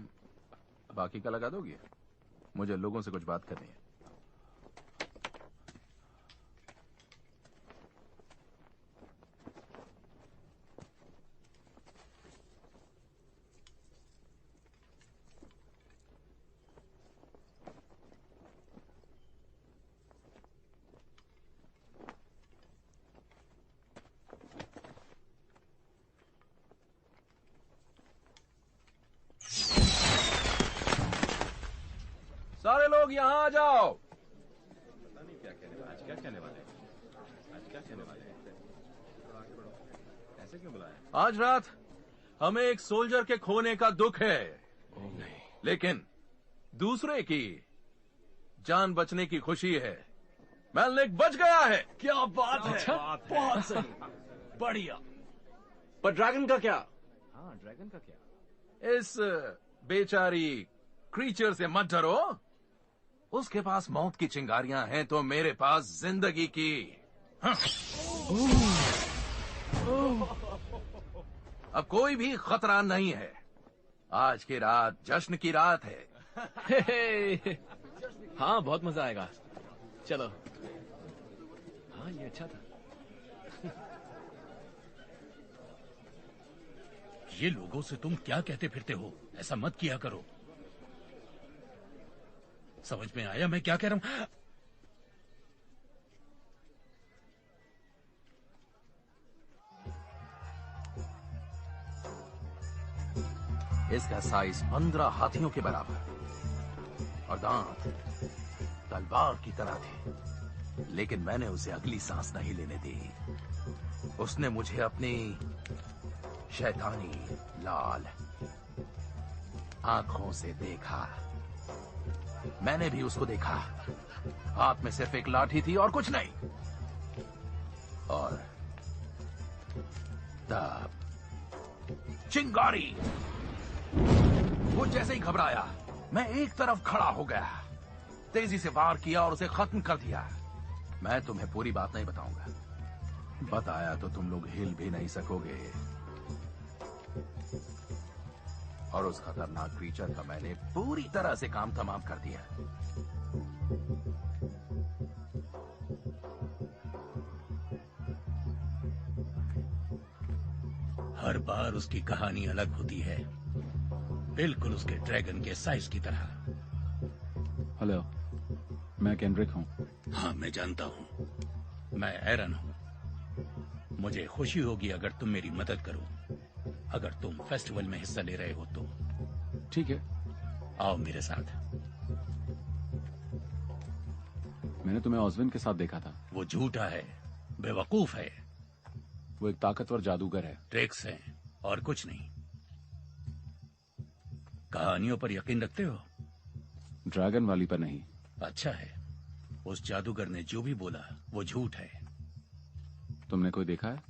Speaker 11: बाकी का लगा दोगे? मुझे लोगों से कुछ बात करनी है।
Speaker 4: सारे लोग यहाँ आ जाओ।
Speaker 1: पता नहीं क्या कहने वाले। आज क्या कहने वाले? आज क्या कहने वाले? ऐसे क्यों बुलाया?
Speaker 4: आज रात
Speaker 11: हमें एक सोल्जर के खोने का दुख है, लेकिन दूसरे की जान बचने की खुशी है। मेलनिक बच गया है।
Speaker 12: क्या बात है।
Speaker 11: अच्छा?
Speaker 12: बहुत सही, बढ़िया। पर ड्रैगन का क्या?
Speaker 6: हाँ, ड्रैगन का क्या?
Speaker 11: इस बेचारी क्रीचर से मत डरो। उसके पास मौत की चिंगारियां हैं तो मेरे पास जिंदगी की। हाँ। अब कोई भी खतरा नहीं है। आज की रात जश्न की रात है।
Speaker 4: हाँ, बहुत मजा आएगा। चलो। हाँ, ये अच्छा था।
Speaker 13: ये लोगों से तुम क्या कहते फिरते हो? ऐसा मत किया करो। समझ में आया मैं क्या कह रहा हूं?
Speaker 11: इसका साइज 15 हाथियों के बराबर और दांत तलवार की तरह थे, लेकिन मैंने उसे अगली सांस नहीं लेने दी। उसने मुझे अपनी शैतानी लाल आंखों से देखा। मैंने भी उसको देखा। हाथ में सिर्फ एक लाठी थी और कुछ नहीं। और तब चिंगारी। वो जैसे ही घबराया, मैं एक तरफ खड़ा हो गया, तेजी से वार किया और उसे खत्म कर दिया। मैं तुम्हें पूरी बात नहीं बताऊंगा। बताया तो तुम लोग हिल भी नहीं सकोगे। और उस खतरनाक क्रीचर का मैंने पूरी तरह से काम तमाम कर दिया।
Speaker 13: हर बार उसकी कहानी अलग होती है, बिल्कुल उसके ड्रैगन के साइज की तरह।
Speaker 5: हेलो, मैं केंड्रिक हूँ।
Speaker 13: हाँ, मैं जानता हूँ। मैं एरन हूँ। मुझे खुशी होगी अगर तुम मेरी मदद करो, अगर तुम फेस्टिवल में हिस्सा ले रहे हो तो।
Speaker 5: ठीक है,
Speaker 13: आओ मेरे साथ।
Speaker 5: मैंने तुम्हें ऑस्विन के साथ देखा था।
Speaker 13: वो झूठा है, बेवकूफ है।
Speaker 5: वो एक ताकतवर जादूगर है।
Speaker 13: ट्रिक्स हैं और कुछ नहीं। कहानियों पर यकीन रखते हो?
Speaker 5: ड्रैगन वाली पर नहीं।
Speaker 13: अच्छा है। उस जादूगर ने जो भी बोला वो झूठ है।
Speaker 5: तुमने कोई देखा है?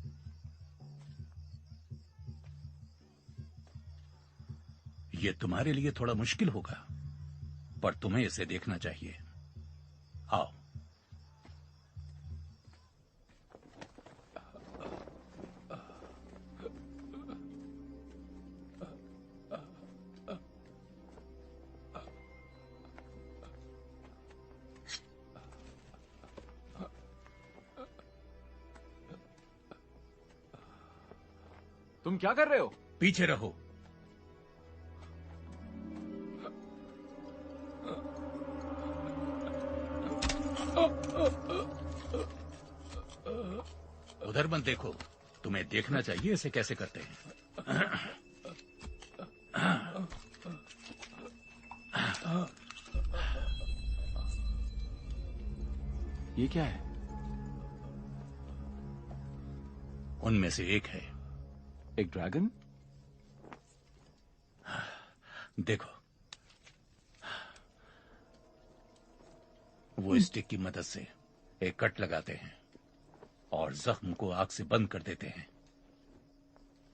Speaker 13: ये तुम्हारे लिए थोड़ा मुश्किल होगा, पर तुम्हें इसे देखना चाहिए। आओ।
Speaker 4: तुम क्या कर रहे हो?
Speaker 13: पीछे रहो। उधर मत देखो, तुम्हें देखना चाहिए इसे कैसे करते हैं।
Speaker 5: ये क्या है?
Speaker 13: उनमें से एक है।
Speaker 5: एक ड्रैगन?
Speaker 13: देखो, वो स्टिक की मदद से एक कट लगाते हैं और जख्म को आग से बंद कर देते हैं।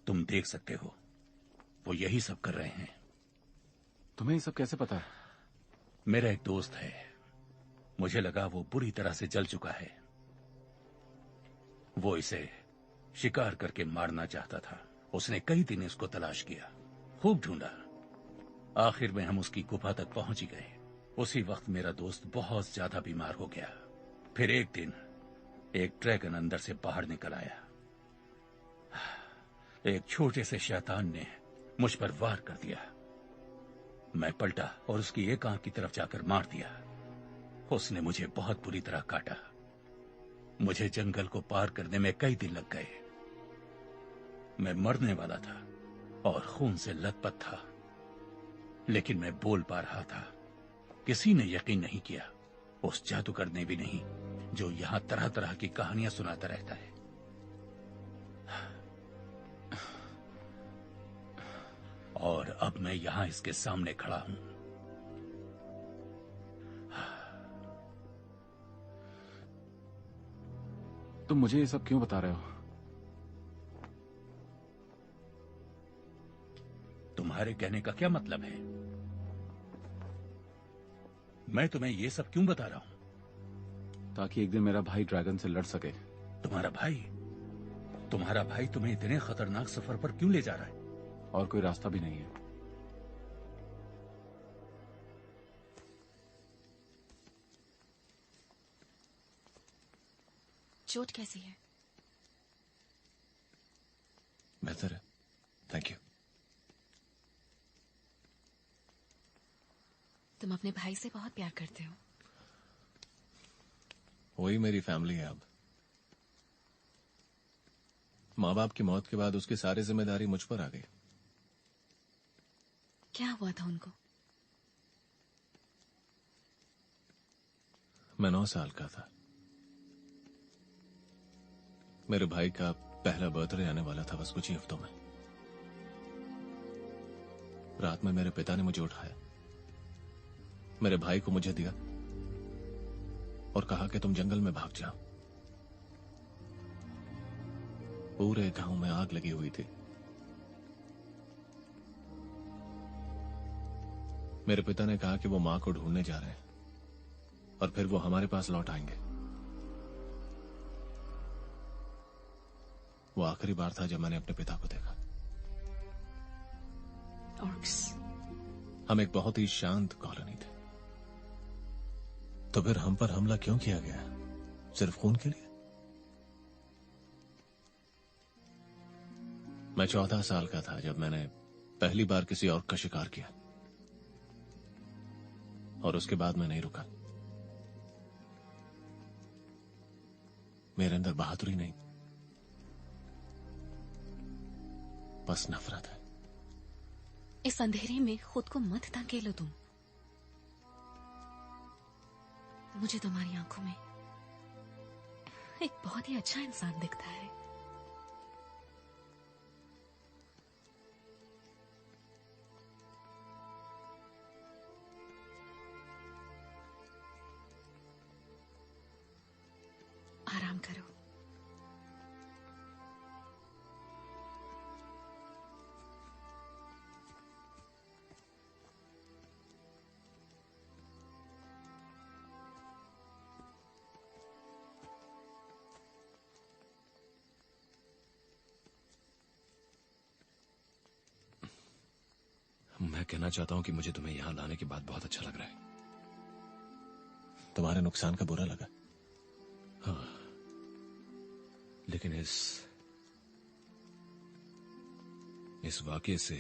Speaker 13: तुम देख सकते हो, वो यही सब कर रहे हैं।
Speaker 5: तुम्हें ये सब कैसे पता है?
Speaker 13: मेरा एक दोस्त है, मुझे लगा वो बुरी तरह से जल चुका है। वो इसे शिकार करके मारना चाहता था। उसने कई दिन इसको तलाश किया, खूब ढूंढा। आखिर में हम उसकी गुफा तक पहुंच ही गए। उसी वक्त मेरा दोस्त बहुत ज्यादा बीमार हो गया। फिर एक दिन एक ड्रैगन अंदर से बाहर निकल आया। एक छोटे से शैतान ने मुझ पर वार कर दिया। मैं पलटा और उसकी एक आंख की तरफ जाकर मार दिया। उसने मुझे बहुत बुरी तरह काटा। मुझे जंगल को पार करने में कई दिन लग गए। मैं मरने वाला था और खून से लथपथ था, लेकिन मैं बोल पा रहा था। किसी ने यकीन नहीं किया, उस जादूगर ने भी नहीं, जो यहां तरह तरह की कहानियां सुनाता रहता है। और अब मैं यहां इसके सामने खड़ा हूं।
Speaker 5: तुम मुझे ये सब क्यों बता रहे हो?
Speaker 13: तुम्हारे कहने का क्या मतलब है? मैं तुम्हें ये सब क्यों बता रहा हूं?
Speaker 5: ताकि एक दिन मेरा भाई ड्रैगन से लड़ सके।
Speaker 13: तुम्हारा भाई? तुम्हारा भाई तुम्हें इतने खतरनाक सफर पर क्यों ले जा रहा है?
Speaker 5: और कोई रास्ता भी नहीं है।
Speaker 9: चोट कैसी है?
Speaker 2: बेहतर है, थैंक यू।
Speaker 9: तुम अपने भाई से बहुत प्यार करते हो।
Speaker 2: वही मेरी फैमिली है अब। माँ बाप की मौत के बाद उसकी सारी जिम्मेदारी मुझ पर आ गई।
Speaker 9: क्या हुआ था उनको?
Speaker 2: मैं 9 साल का था। मेरे भाई का पहला बर्थडे आने वाला था बस कुछ ही हफ्तों में। रात में मेरे पिता ने मुझे उठाया, मेरे भाई को मुझे दिया और कहा कि तुम जंगल में भाग जाओ। पूरे गांव में आग लगी हुई थी। मेरे पिता ने कहा कि वो मां को ढूंढने जा रहे हैं और फिर वो हमारे पास लौट आएंगे। वो आखिरी बार था जब मैंने अपने पिता को देखा।
Speaker 9: ऑर्क्स।
Speaker 2: हम एक बहुत ही शांत कॉलोनी थे, तो फिर हम पर हमला क्यों किया गया? सिर्फ खून के लिए? मैं 14 साल का था जब मैंने पहली बार किसी और का शिकार किया और उसके बाद मैं नहीं रुका। मेरे अंदर बहादुरी नहीं, बस नफरत है।
Speaker 9: इस अंधेरे में खुद को मत धकेलो तुम। मुझे तुम्हारी आंखों में एक बहुत ही अच्छा इंसान दिखता है। आराम करो।
Speaker 4: मैं कहना चाहता हूं कि मुझे तुम्हें यहां लाने के बाद बहुत अच्छा लग रहा है।
Speaker 2: तुम्हारे नुकसान का बुरा लगा?
Speaker 4: हाँ, लेकिन इस वाकये से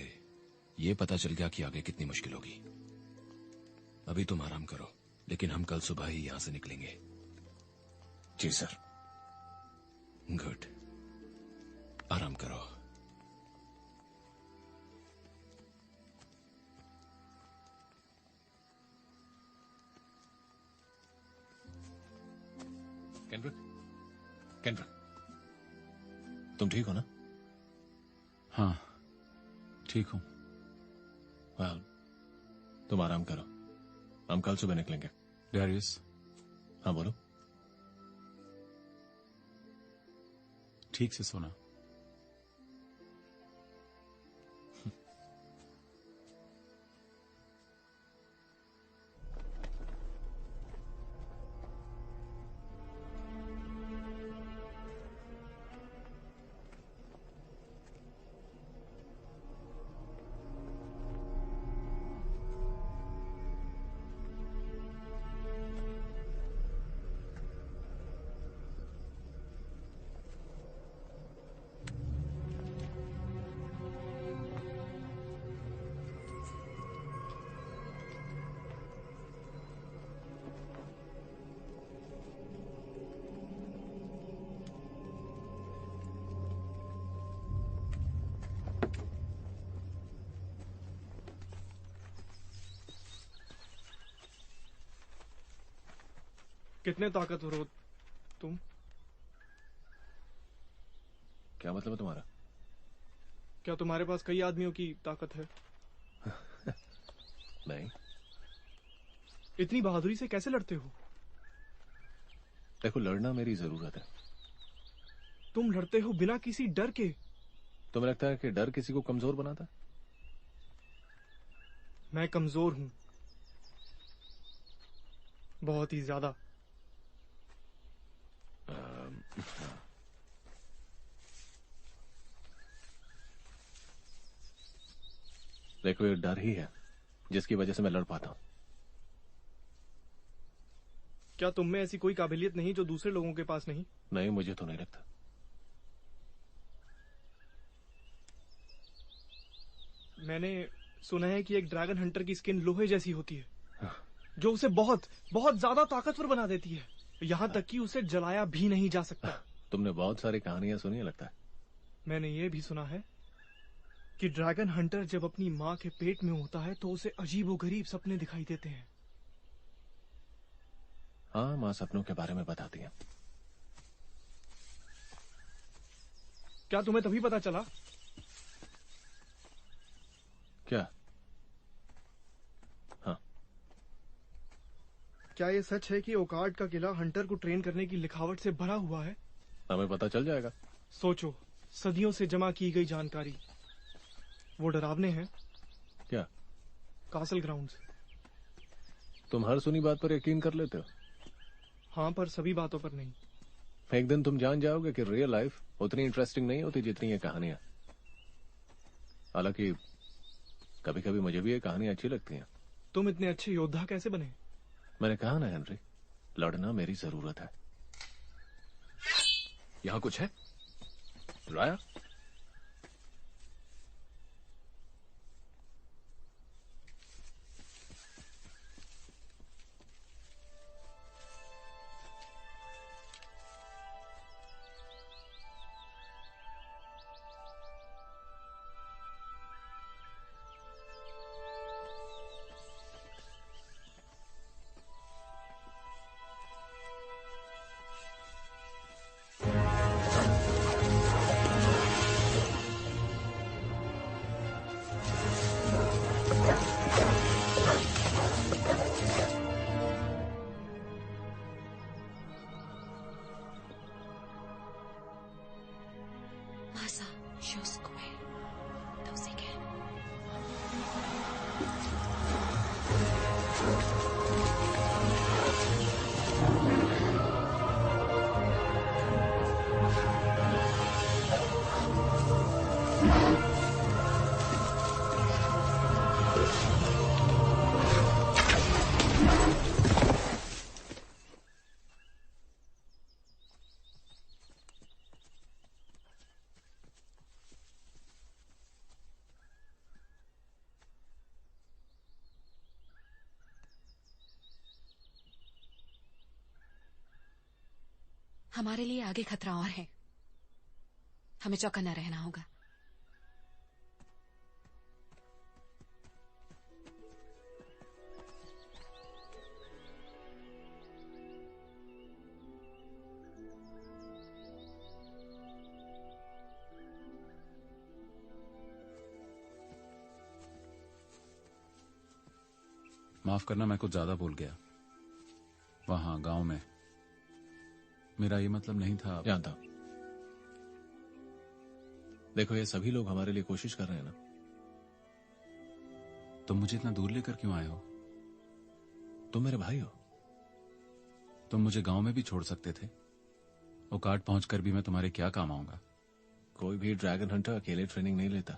Speaker 4: यह पता चल गया कि आगे कितनी मुश्किल होगी। अभी तुम आराम करो, लेकिन हम कल सुबह ही यहां से निकलेंगे।
Speaker 2: जी सर।
Speaker 4: गुड, आराम करो।
Speaker 2: केंड्रिक, तुम ठीक हो ना?
Speaker 5: हाँ, ठीक हूं।
Speaker 2: वेल, तुम आराम करो, हम कल सुबह निकलेंगे।
Speaker 5: डैरियस।
Speaker 2: हाँ बोलो।
Speaker 5: ठीक से सोना।
Speaker 10: कितने ताकतवर हो तुम?
Speaker 2: क्या मतलब है तुम्हारा?
Speaker 10: क्या तुम्हारे पास कई आदमियों की ताकत है?
Speaker 2: नहीं।
Speaker 10: इतनी बहादुरी से कैसे लड़ते हो?
Speaker 2: देखो, लड़ना मेरी जरूरत है।
Speaker 10: तुम लड़ते हो बिना किसी डर के।
Speaker 2: तुम्हें लगता है कि डर किसी को कमजोर बनाता है?
Speaker 10: मैं कमजोर हूं, बहुत ही ज्यादा।
Speaker 2: देखो, ये डर ही है जिसकी वजह से मैं लड़ पाता हूं।
Speaker 10: क्या तुम में ऐसी कोई काबिलियत नहीं जो दूसरे लोगों के पास नहीं?
Speaker 2: नहीं, मुझे तो नहीं लगता।
Speaker 10: मैंने सुना है कि एक ड्रैगन हंटर की स्किन लोहे जैसी होती है, जो उसे बहुत बहुत ज्यादा ताकतवर बना देती है, यहां तक कि उसे जलाया भी नहीं जा सकता।
Speaker 2: तुमने बहुत सारी कहानियां सुनी है लगता है।
Speaker 10: मैंने ये भी सुना है कि ड्रैगन हंटर जब अपनी मां के पेट में होता है तो उसे अजीबोगरीब सपने दिखाई देते हैं।
Speaker 2: हाँ, मां सपनों के बारे में बताती है।
Speaker 10: क्या तुम्हें तभी पता चला?
Speaker 2: क्या? हाँ।
Speaker 10: क्या ये सच है कि ओकार्ड का किला हंटर को ट्रेन करने की लिखावट से भरा हुआ है?
Speaker 2: हमें पता चल जाएगा।
Speaker 10: सोचो, सदियों से जमा की गई जानकारी, वो डरावने हैं।
Speaker 2: क्या?
Speaker 10: Castle grounds.
Speaker 2: तुम हर सुनी बात पर यकीन कर लेते हो?
Speaker 10: हाँ, पर सभी बातों पर नहीं।
Speaker 2: एक दिन तुम जान जाओगे कि रियल लाइफ उतनी इंटरेस्टिंग नहीं होती जितनी ये कहानियां। हालांकि कभी कभी मुझे भी ये कहानियां अच्छी लगती हैं।
Speaker 10: तुम इतने अच्छे योद्धा कैसे बने?
Speaker 2: मैंने कहा ना हेनरी, लड़ना मेरी जरूरत है।
Speaker 4: यहां कुछ है राया?
Speaker 9: हमारे लिए आगे खतरा और है, हमें चौकन्ना रहना होगा।
Speaker 5: माफ करना, मैं कुछ ज्यादा बोल गया। वहां गांव में मेरा ये मतलब नहीं था।
Speaker 2: जानता हूं। देखो, ये सभी लोग हमारे लिए कोशिश कर रहे हैं ना।
Speaker 5: तुम मुझे इतना दूर लेकर क्यों आए हो?
Speaker 2: तुम मेरे भाई हो।
Speaker 5: तुम मुझे गांव में भी छोड़ सकते थे। ओकार्ड पहुंचकर भी मैं तुम्हारे क्या काम आऊंगा?
Speaker 2: कोई भी ड्रैगन हंटर अकेले ट्रेनिंग नहीं लेता।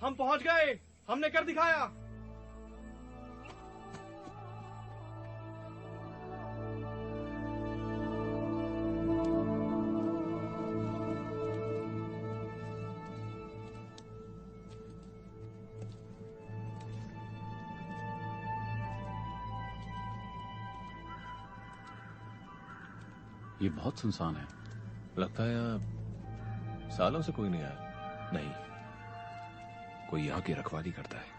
Speaker 10: हम पहुंच गए, हमने कर दिखाया।
Speaker 5: ये बहुत सुनसान है।
Speaker 2: लगता है यहाँ सालों से कोई नहीं आया।
Speaker 4: नहीं, कोई यहां की रखवाली करता है।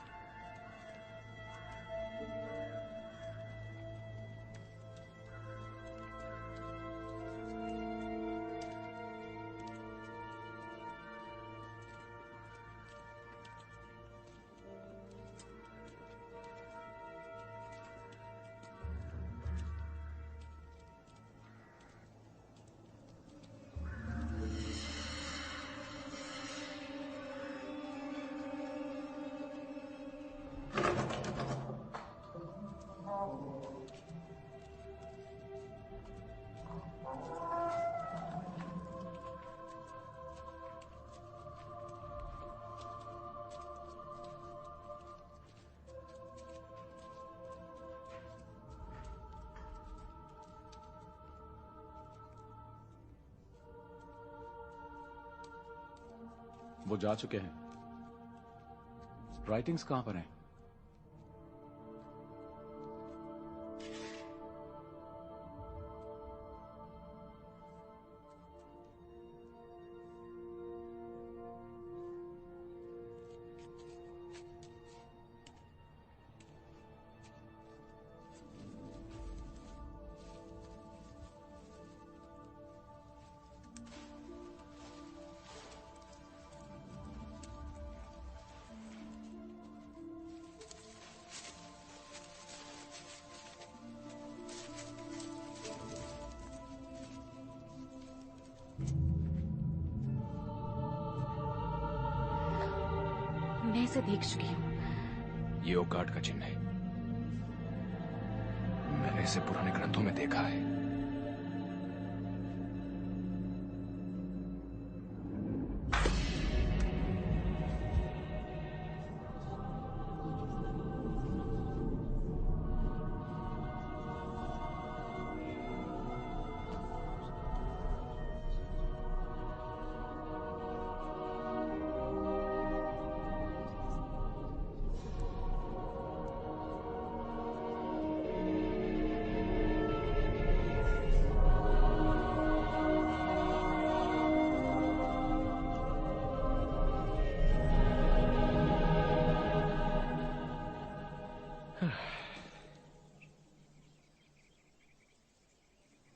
Speaker 5: वो जा चुके हैं। राइटिंग्स कहां पर हैं?
Speaker 9: मैं इसे देख चुकी हूँ।
Speaker 4: ये ओकाट का चिन्ह है। मैंने इसे पुराने ग्रंथों में देखा है।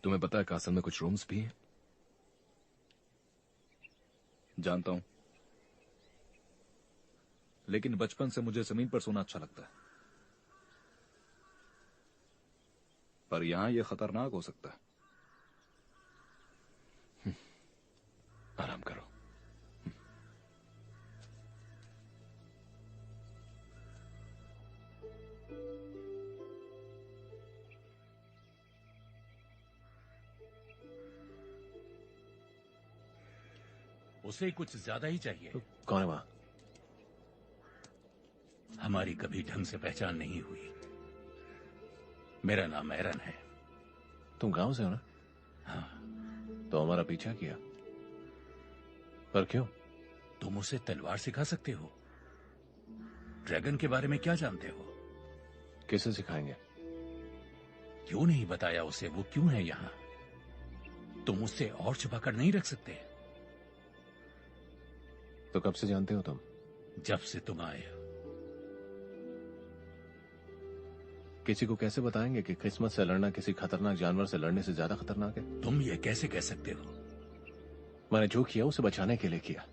Speaker 4: तुम्हें पता है कासल में कुछ रूम्स भी हैं?
Speaker 3: जानता हूं, लेकिन बचपन से मुझे जमीन पर सोना अच्छा लगता है। पर यहां यह खतरनाक हो सकता है।
Speaker 4: आराम करो।
Speaker 13: उसे कुछ ज्यादा ही चाहिए।
Speaker 2: कौन है वहां?
Speaker 13: हमारी कभी ढंग से पहचान नहीं हुई। मेरा नाम एरन है।
Speaker 2: तुम गांव से हो ना?
Speaker 13: हाँ।
Speaker 2: तो हमारा पीछा किया, पर क्यों?
Speaker 13: तुम उसे तलवार सिखा सकते हो। ड्रैगन के बारे में क्या जानते हो?
Speaker 2: किसे सिखाएंगे?
Speaker 13: क्यों नहीं बताया उसे वो क्यों है यहां? तुम उससे और छुपाकर नहीं रख सकते।
Speaker 2: तो कब से जानते हो तुम?
Speaker 13: जब से तुम आए हो।
Speaker 2: किसी को कैसे बताएंगे कि किस्मत से लड़ना किसी खतरनाक जानवर से लड़ने से ज्यादा खतरनाक है?
Speaker 13: तुम ये कैसे कह सकते हो?
Speaker 2: मैंने जो किया उसे बचाने के लिए किया।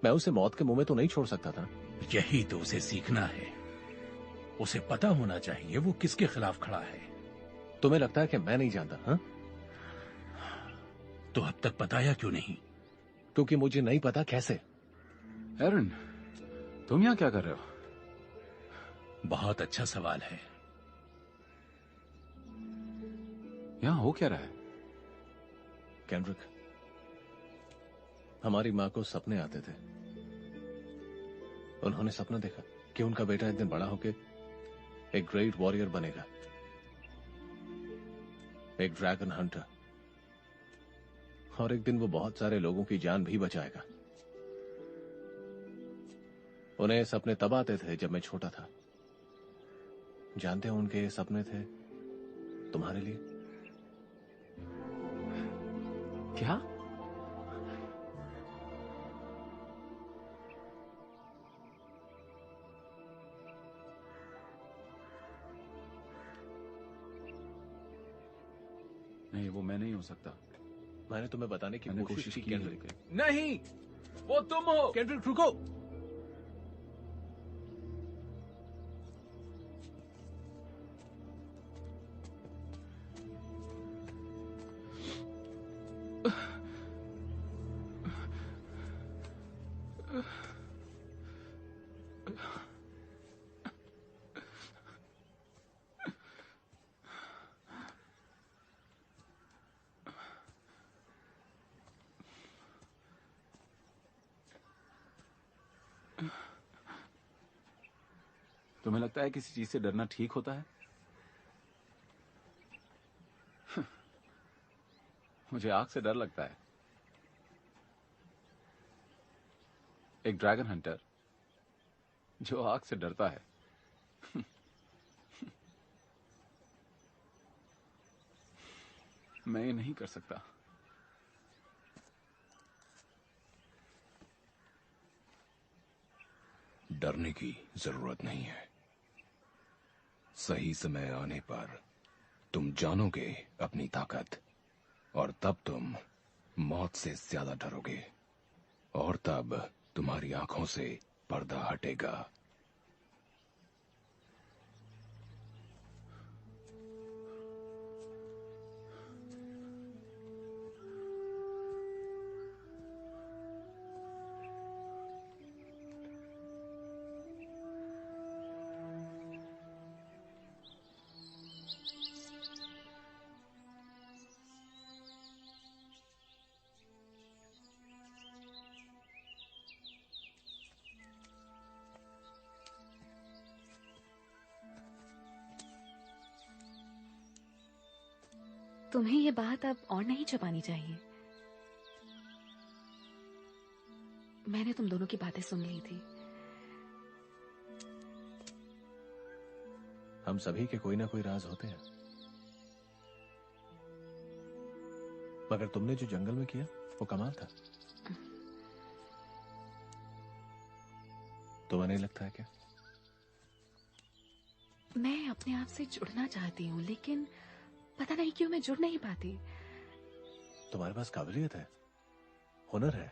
Speaker 2: मैं उसे मौत के मुंह में तो नहीं छोड़ सकता था।
Speaker 13: यही तो उसे सीखना है। उसे पता होना चाहिए वो किसके खिलाफ खड़ा है।
Speaker 2: तुम्हें लगता है कि मैं नहीं जानता? हाँ?
Speaker 13: तो अब तक बताया क्यों नहीं?
Speaker 2: क्योंकि मुझे नहीं पता कैसे।
Speaker 5: एरन, तुम यहां क्या कर रहे हो?
Speaker 13: बहुत अच्छा सवाल है।
Speaker 5: यहां हो क्या रहा है?
Speaker 2: केंड्रिक, हमारी मां को सपने आते थे। उन्होंने सपना देखा कि उनका बेटा एक दिन बड़ा होकर एक ग्रेट वॉरियर बनेगा, एक ड्रैगन हंटर, और एक दिन वो बहुत सारे लोगों की जान भी बचाएगा। उन्हें सपने तब आते थे जब मैं छोटा था। जानते हो उनके ये सपने थे तुम्हारे लिए।
Speaker 5: क्या? नहीं, वो मैं नहीं हो सकता।
Speaker 2: मैंने तुम्हें बताने की कोशिश की है, लेकिन
Speaker 4: नहीं, वो तुम हो।
Speaker 2: केंड्रिक, रुको।
Speaker 5: तुम्हें लगता है किसी चीज से डरना ठीक होता है? मुझे आग से डर लगता है। एक ड्रैगन हंटर जो आग से डरता है। मैं ये नहीं कर सकता।
Speaker 4: डरने की जरूरत नहीं है। सही समय आने पर तुम जानोगे अपनी ताकत, और तब तुम मौत से ज्यादा डरोगे, और तब तुम्हारी आंखों से पर्दा हटेगा।
Speaker 9: तुम्हें ये बात अब और नहीं छुपानी चाहिए। मैंने तुम दोनों की बातें सुन ली थी।
Speaker 2: हम सभी के कोई ना कोई राज होते हैं, मगर तुमने जो जंगल में किया वो कमाल था। तुम्हें नहीं लगता है क्या?
Speaker 9: मैं अपने आप से जुड़ना चाहती हूँ, लेकिन पता नहीं क्यों मैं जुड़ नहीं पाती।
Speaker 2: तुम्हारे पास काबिलियत है, हुनर है,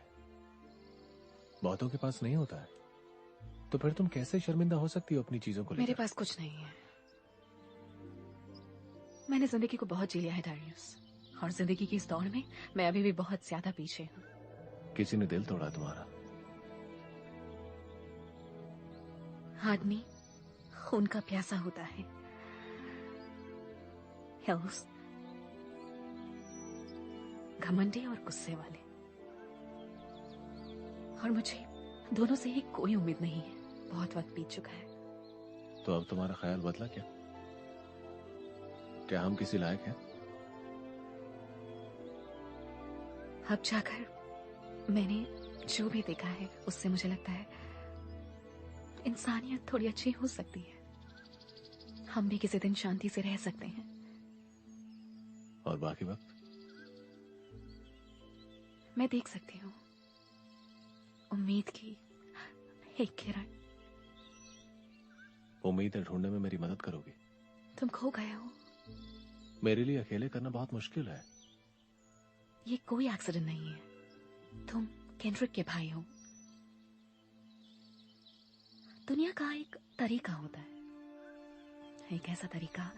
Speaker 2: बहुतों के पास नहीं होता है। तो फिर तुम कैसे शर्मिंदा हो सकती हो अपनी चीजों को लेकर?
Speaker 9: मेरे पास कुछ नहीं है। मैंने जिंदगी को बहुत जी लिया है डारियस, और जिंदगी की इस दौड़ में मैं अभी भी बहुत ज्यादा पीछे हूँ।
Speaker 2: किसी ने दिल तोड़ा तुम्हारा।
Speaker 9: आदमी खून का प्यासा होता है, हेल्स, घमंडी और गुस्से वाले, और मुझे दोनों से ही कोई उम्मीद नहीं है। बहुत वक्त बीत चुका है।
Speaker 2: तो अब तुम्हारा ख्याल बदला क्या? क्या हम किसी लायक हैं?
Speaker 9: अब जाकर मैंने जो भी देखा है उससे मुझे लगता है इंसानियत थोड़ी अच्छी हो सकती है। हम भी किसी दिन शांति से रह सकते हैं।
Speaker 2: और बाकी वक्त
Speaker 9: मैं देख सकती हूँ उम्मीद की एक किरण।
Speaker 2: उम्मीदें ढूंढने में मेरी मदद करोगी?
Speaker 9: तुम खो गए हो।
Speaker 2: मेरे लिए अकेले करना बहुत मुश्किल है।
Speaker 9: ये कोई एक्सीडेंट नहीं है। तुम केंड्रिक के भाई हो। दुनिया का एक तरीका होता है, एक ऐसा तरीका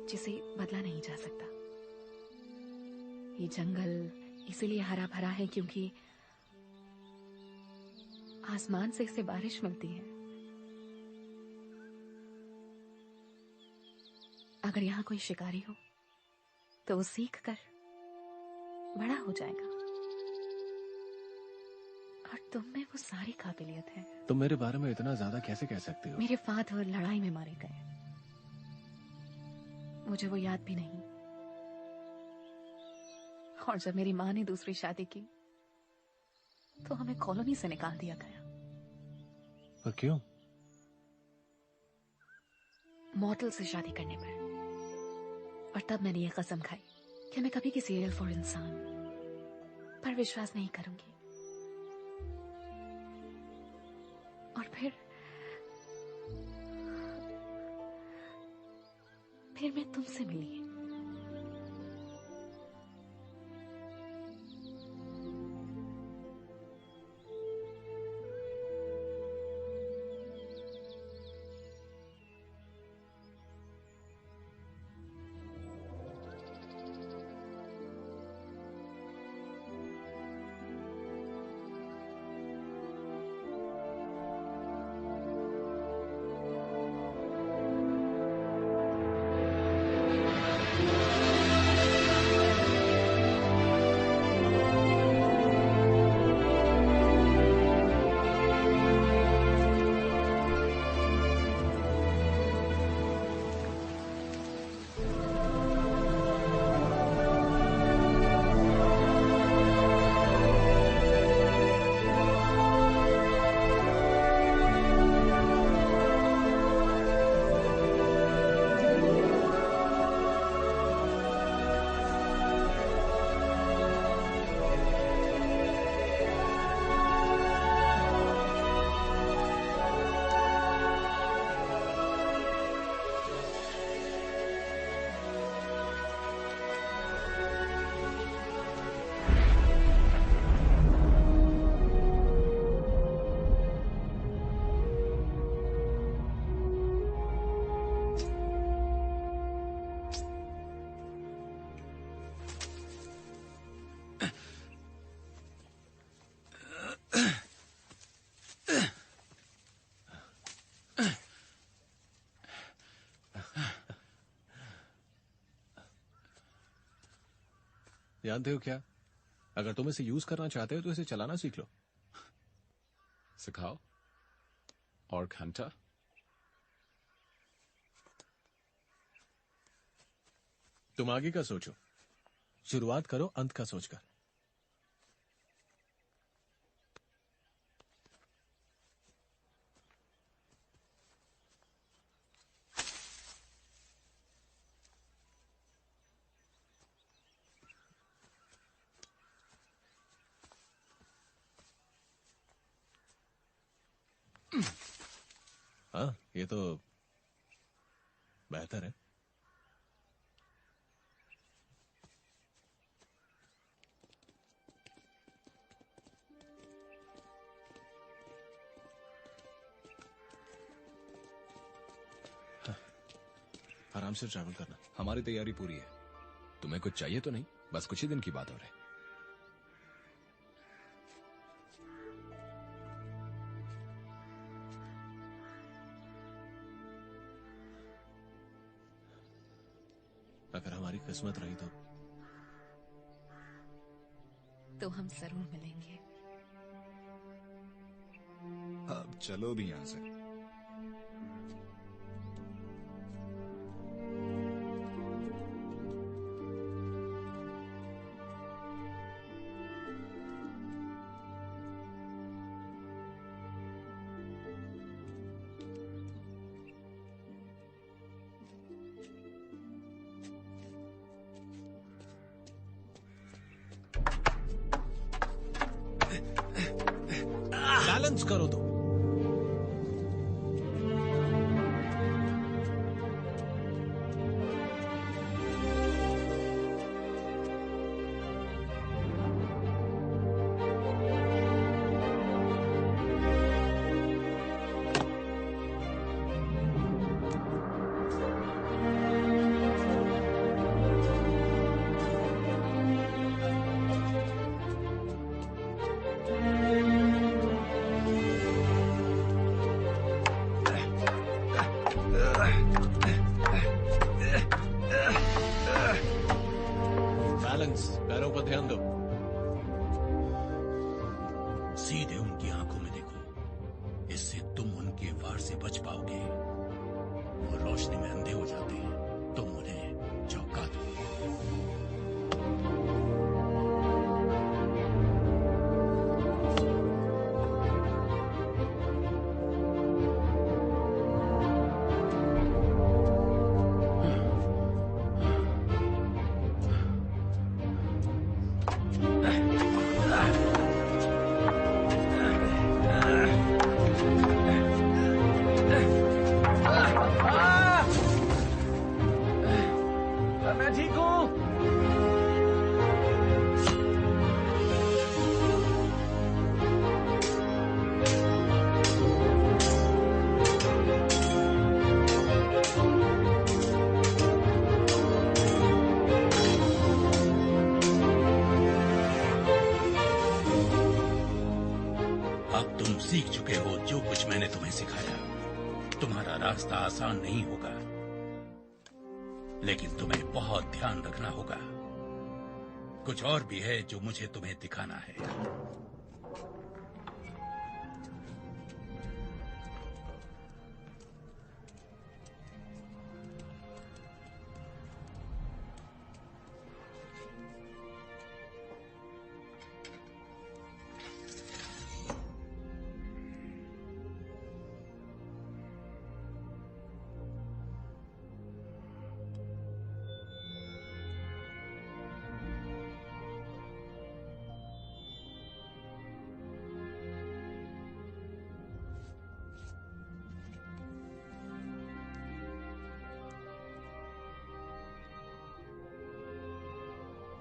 Speaker 9: जिसे बदला नहीं जा सकता। ये जंगल इसीलिए हरा भरा है क्योंकि आसमान से इसे बारिश मिलती है। अगर यहां कोई शिकारी हो तो वो सीख कर बड़ा हो जाएगा, और तुम में वो सारी काबिलियत है।
Speaker 2: तुम मेरे बारे में इतना ज्यादा कैसे कह सकती हो?
Speaker 9: मेरे फादर लड़ाई में मारे गए, मुझे वो याद भी नहीं। और जब मेरी माँ ने दूसरी शादी की तो हमें कॉलोनी से निकाल दिया गया।
Speaker 2: पर क्यों?
Speaker 9: मॉडल से शादी करने पर। और तब मैंने ये कसम खाई कि मैं कभी किसी रियल फॉर इंसान पर विश्वास नहीं करूंगी। और फिर मैं तुमसे मिली।
Speaker 2: जानते हो क्या, अगर तुम इसे यूज करना चाहते हो तो इसे चलाना सीख लो।
Speaker 5: सिखाओ। और घंटा?
Speaker 2: तुम आगे का सोचो, शुरुआत करो अंत का सोचकर। हाँ, ये तो बेहतर है। आराम से ट्रैवल करना।
Speaker 3: हमारी तैयारी पूरी है। तुम्हें कुछ चाहिए तो नहीं? बस कुछ ही दिन की बात हो रही।
Speaker 2: अगर हमारी किस्मत रही
Speaker 9: तो हम जरूर मिलेंगे।
Speaker 3: अब चलो भी यहां से।
Speaker 2: बैलेंस करो तो। बैलेंस, पैरों पर ध्यान दो।
Speaker 13: सीधे उनकी आंखों में देखो, इससे तुम उनके वार से बच पाओगे। वो रोशनी में अंधे हो जाते हैं, तुम उन्हें चौंका दो।
Speaker 7: मैं ठीक हूँ।
Speaker 13: अब तुम सीख चुके हो जो कुछ मैंने तुम्हें सिखाया। तुम्हारा रास्ता आसान नहीं होगा, लेकिन तुम्हें बहुत ध्यान रखना होगा। कुछ और भी है जो मुझे तुम्हें दिखाना है।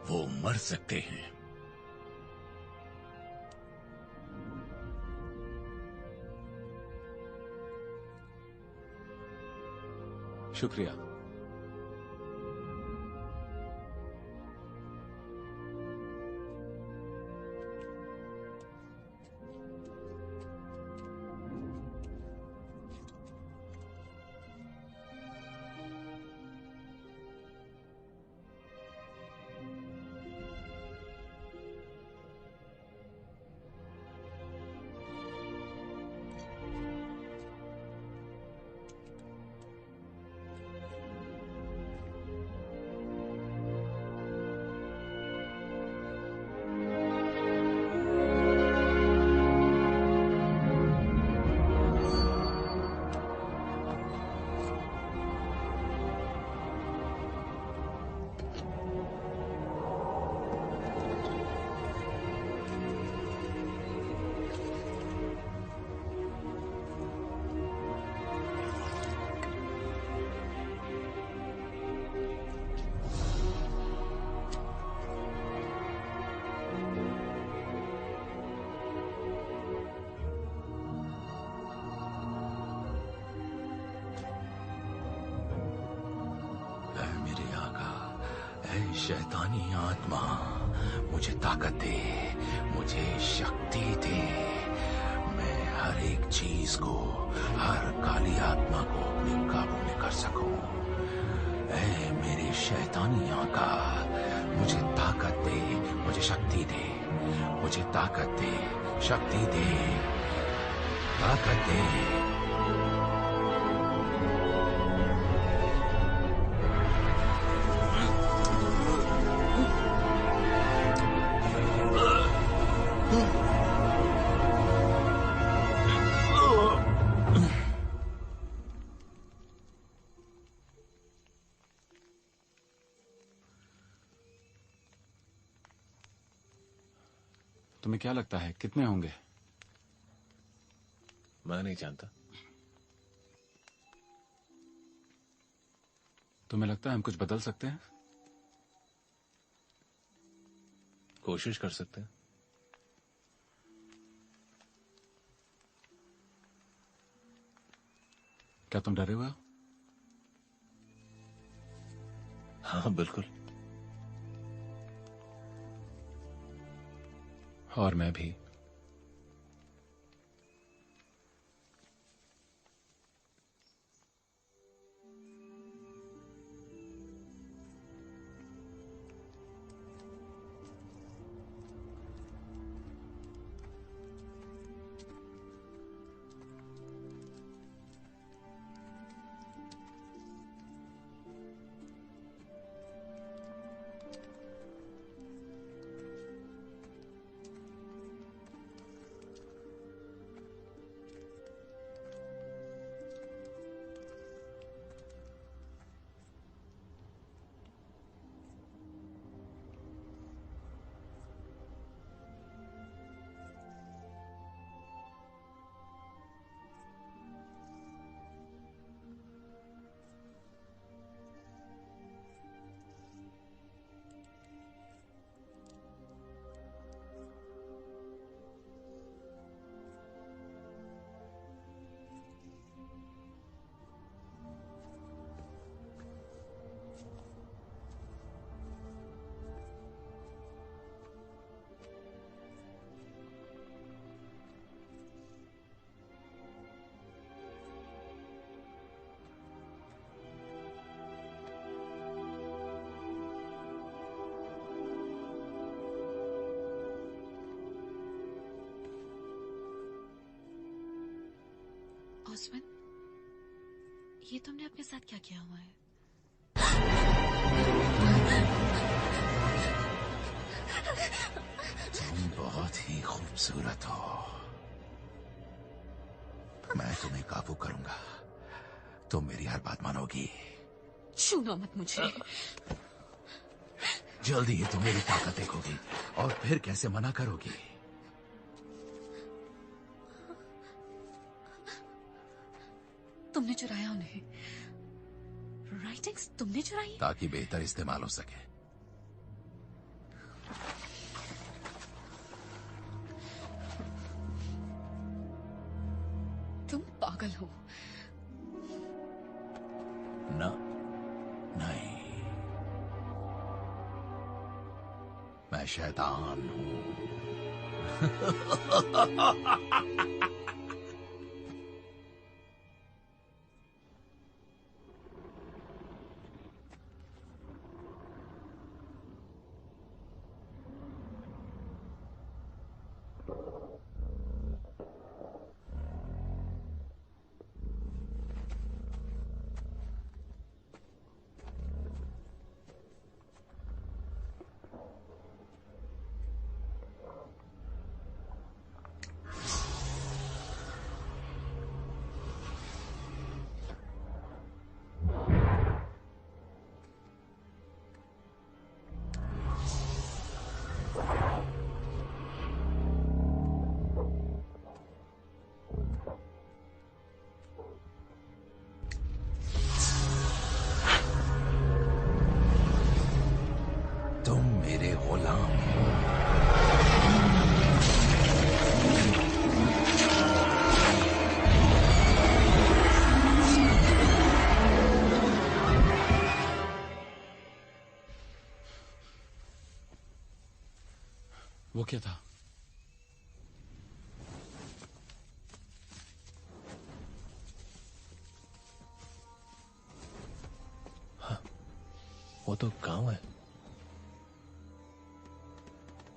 Speaker 13: वो मर सकते हैं।
Speaker 5: शुक्रिया।
Speaker 11: ऐ शैतानी आत्मा, मुझे ताकत दे, मुझे शक्ति दे। मैं हर एक चीज को, हर काली आत्मा को अपने काबू में कर सकूं। ऐ मेरे शैतानी आका, मुझे ताकत दे, मुझे शक्ति दे, मुझे ताकत दे, शक्ति दे, ताकत दे।
Speaker 5: तुम्हें क्या लगता है कितने होंगे?
Speaker 2: मैं नहीं जानता।
Speaker 5: तुम्हें लगता है हम कुछ बदल सकते हैं?
Speaker 2: कोशिश कर सकते हैं।
Speaker 5: क्या तुम डरे हुए हो?
Speaker 2: हाँ बिल्कुल।
Speaker 5: और मैं भी।
Speaker 9: ऑस्विन, ये तुमने अपने साथ क्या किया हुआ है?
Speaker 11: तुम बहुत ही खूबसूरत हो। मैं तुम्हें काबू करूंगा। तुम मेरी हर बात मानोगी।
Speaker 9: छूना मत मुझे।
Speaker 11: जल्दी ही तुम मेरी ताकत देखोगी और फिर कैसे मना करोगी।
Speaker 9: तुमने चुराया उन्हें। राइटिंग्स तुमने चुराई?
Speaker 11: ताकि बेहतर इस्तेमाल हो सके।
Speaker 9: तुम पागल हो।
Speaker 11: न, नहीं, मैं शैतान हूं।
Speaker 5: वो क्या था?
Speaker 2: हाँ, वो तो गांव है।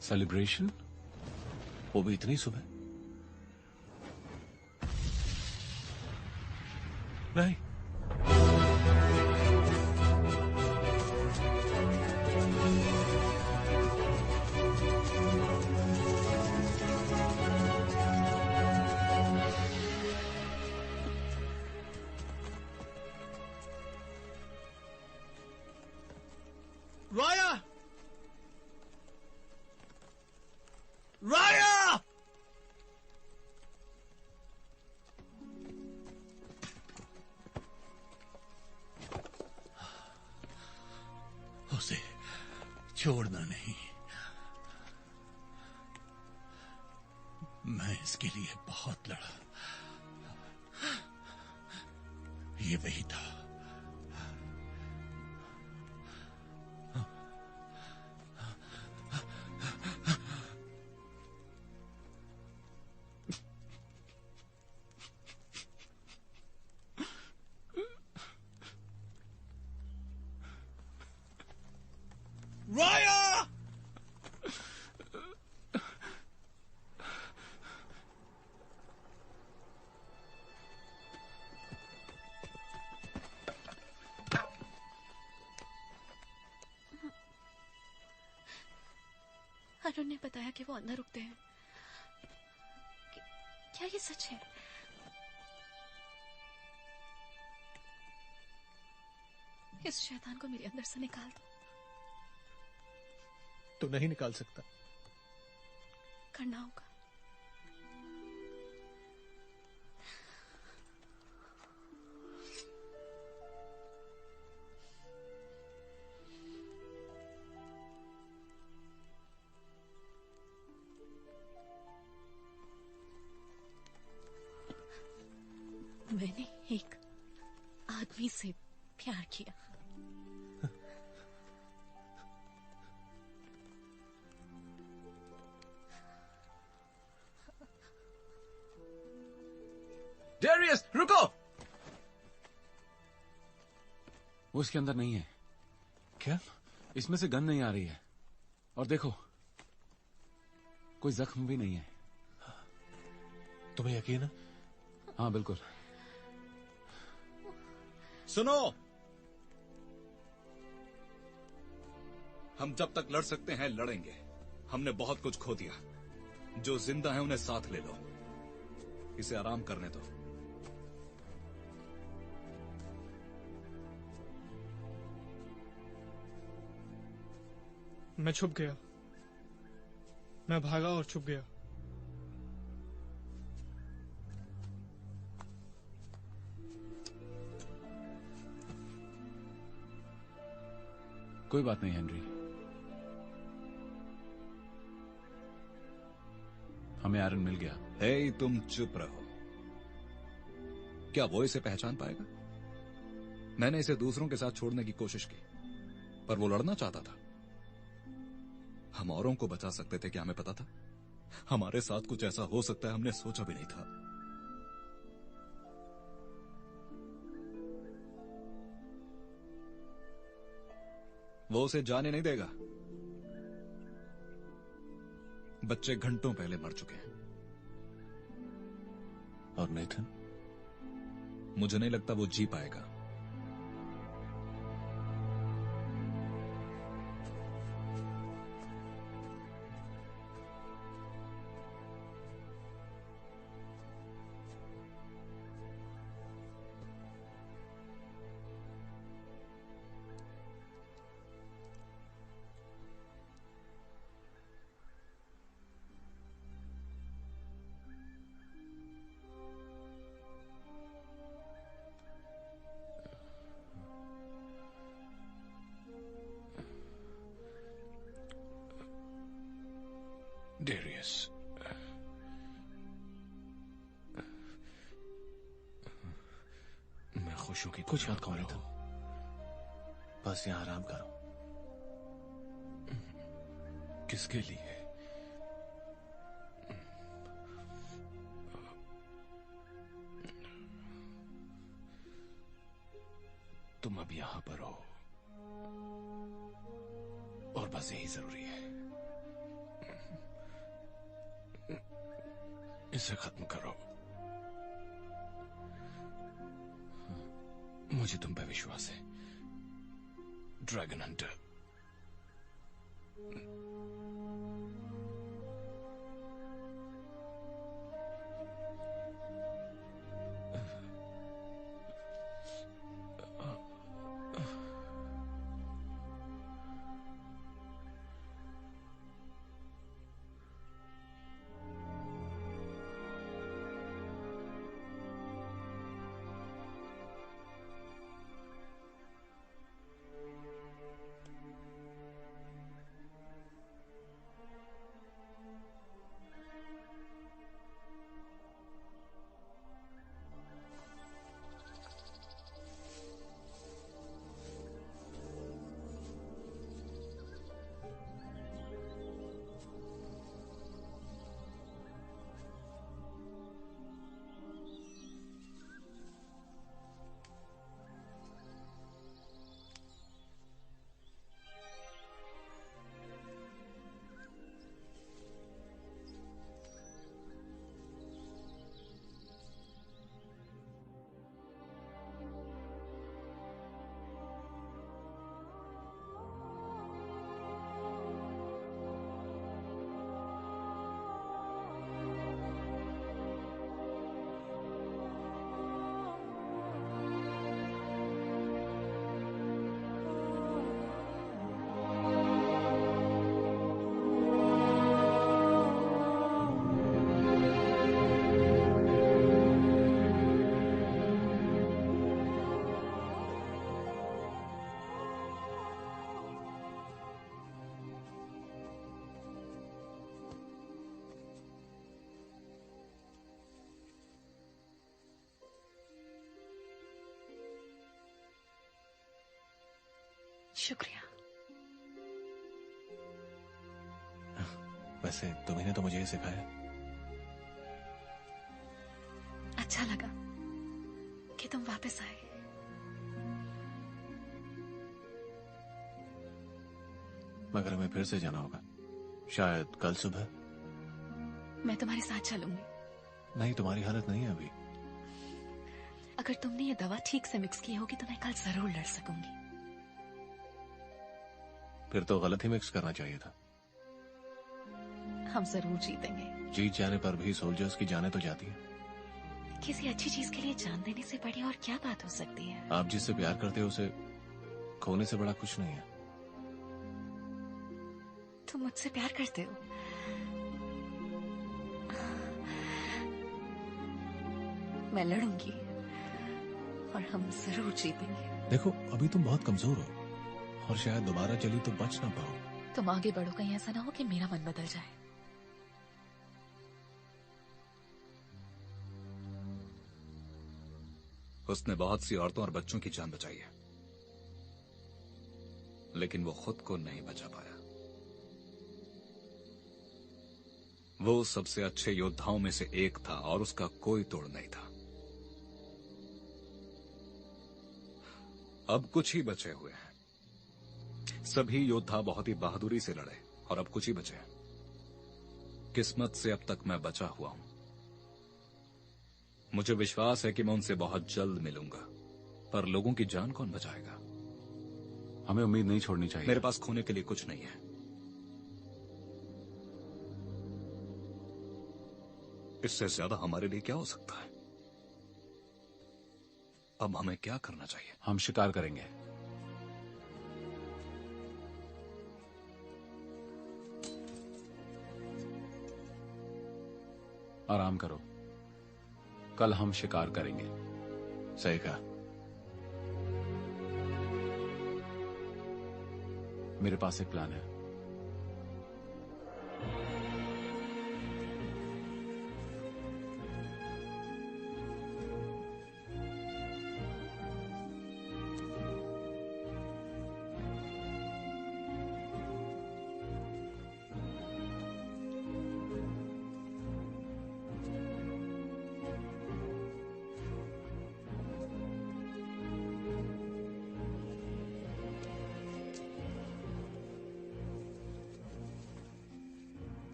Speaker 5: सेलिब्रेशन?
Speaker 2: वो भी इतनी सुबह? नहीं।
Speaker 8: राया! राया! उसे छोड़ना नहीं। मैं इसके लिए बहुत लड़ा। ये वही था। राया!
Speaker 9: अरुण ने बताया कि वो अंदर रुकते हैं। क्या ये सच है? इस शैतान को मेरे अंदर से निकाल दो।
Speaker 2: तो नहीं निकाल सकता।
Speaker 9: करना होगा। मैंने एक आदमी से प्यार किया।
Speaker 8: डेरियस, रुको!
Speaker 5: वो इसके अंदर नहीं है।
Speaker 2: क्या?
Speaker 5: इसमें से गन नहीं आ रही है। और देखो, कोई जख्म भी नहीं है।
Speaker 2: तुम्हें यकीन है?
Speaker 5: हाँ, बिल्कुल।
Speaker 3: सुनो, हम जब तक लड़ सकते हैं लड़ेंगे। हमने बहुत कुछ खो दिया। जो जिंदा है उन्हें साथ ले लो। इसे आराम करने दो।
Speaker 10: मैं छुप गया। मैं भागा और छुप गया।
Speaker 5: कोई बात नहीं हेनरी, हमें आयरन मिल गया।
Speaker 3: हे, तुम चुप रहो। क्या वो इसे पहचान पाएगा? मैंने इसे दूसरों के साथ छोड़ने की कोशिश की, पर वो लड़ना चाहता था। हम औरों को बचा सकते थे क्या हमें पता था? हमारे साथ कुछ ऐसा हो सकता है हमने सोचा भी नहीं था। वो उसे जाने नहीं देगा। बच्चे घंटों पहले मर चुके हैं।
Speaker 2: और नेथन?
Speaker 3: मुझे नहीं लगता वो जी पाएगा।
Speaker 2: डेरियस, मैं खुश हूं कि कुछ याद करो तुम। बस यहां आराम करो।
Speaker 8: किसके लिए?
Speaker 3: तुम अब यहां पर हो और बस यही जरूरी है। इसे खत्म करो। मुझे तुम पे विश्वास है, ड्रैगन हंटर।
Speaker 9: शुक्रिया।
Speaker 2: वैसे तुम्ही ने तो मुझे ये सिखाया।
Speaker 9: अच्छा लगा कि तुम वापस आए।
Speaker 2: मगर हमें फिर से जाना होगा, शायद कल सुबह।
Speaker 9: मैं तुम्हारे साथ चलूंगी।
Speaker 2: नहीं, तुम्हारी हालत नहीं है अभी।
Speaker 9: अगर तुमने ये दवा ठीक से मिक्स की होगी तो मैं कल जरूर लड़ सकूंगी।
Speaker 2: फिर तो गलत ही मिक्स करना चाहिए था।
Speaker 9: हम जरूर जीतेंगे।
Speaker 2: जीत जाने पर भी सोल्जर्स की जानें तो जाती है।
Speaker 9: किसी अच्छी चीज के लिए जान देने से बड़ी और क्या बात हो सकती है।
Speaker 2: आप जिससे प्यार करते हो उसे खोने से बड़ा कुछ नहीं है।
Speaker 9: तुम मुझसे प्यार करते हो? मैं लड़ूंगी और हम जरूर जीतेंगे।
Speaker 2: देखो, अभी तुम बहुत कमजोर हो और शायद दोबारा चली तो बच ना पाओ।
Speaker 9: तुम आगे बढ़ो, कहीं ऐसा ना हो कि मेरा मन बदल जाए।
Speaker 3: उसने बहुत सी औरतों और बच्चों की जान बचाई है, लेकिन वो खुद को नहीं बचा पाया। वो सबसे अच्छे योद्धाओं में से एक था और उसका कोई तोड़ नहीं था। अब कुछ ही बचे हुए हैं। सभी योद्धा बहुत ही बहादुरी से लड़े और अब कुछ ही बचे। किस्मत से अब तक मैं बचा हुआ हूं। मुझे विश्वास है कि मैं उनसे बहुत जल्द मिलूंगा, पर लोगों की जान कौन बचाएगा?
Speaker 5: हमें उम्मीद नहीं छोड़नी चाहिए।
Speaker 3: मेरे पास खोने के लिए कुछ नहीं है। इससे ज्यादा हमारे लिए क्या हो सकता है? अब हमें क्या करना चाहिए?
Speaker 5: हम शिकार करेंगे। आराम करो, कल हम शिकार करेंगे।
Speaker 2: सही कहा।
Speaker 5: मेरे पास एक प्लान है।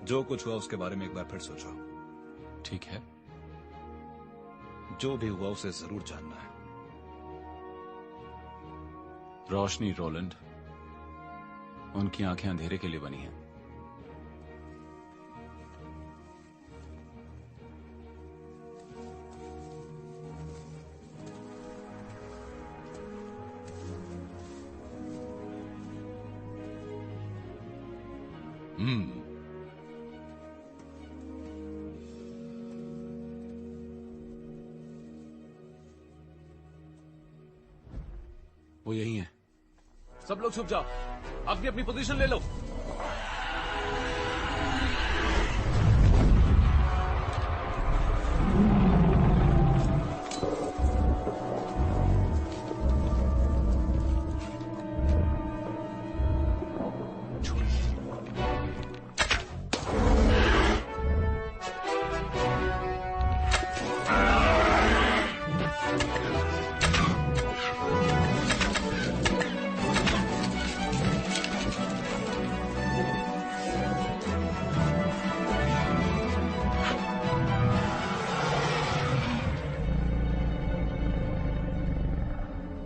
Speaker 3: जो कुछ हुआ उसके बारे में एक बार फिर सोचो।
Speaker 5: ठीक है।
Speaker 3: जो भी हुआ उसे जरूर जानना है।
Speaker 5: रोशनी रोलैंड, उनकी आंखें अंधेरे के लिए बनी हैं। वो यही है।
Speaker 2: सब लोग छुप जाओ, अपनी अपनी पोजीशन ले लो।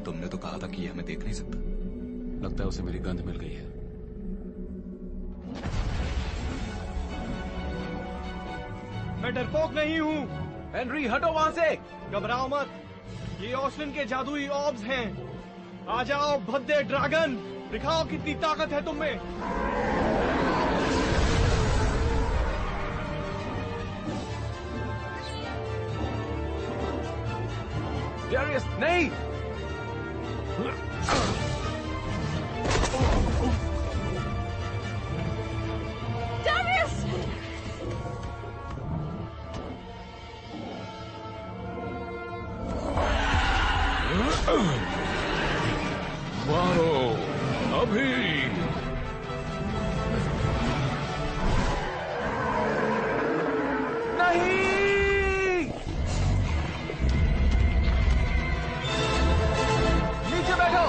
Speaker 3: तुमने तो कहा था कि ये हमें देख नहीं सकता।
Speaker 5: लगता है उसे मेरी गंध मिल गई है।
Speaker 10: मैं डरपोक नहीं हूँ।
Speaker 2: हेनरी हटो वहां से।
Speaker 10: घबराओ मत, ये ऑस्लिन के जादुई ऑब्स हैं। आ जाओ भद्दे ड्रैगन, दिखाओ कितनी ताकत है तुम में।
Speaker 2: डेरियस नहीं।
Speaker 1: मारो अभी।
Speaker 2: नहीं, नीचे बैठो।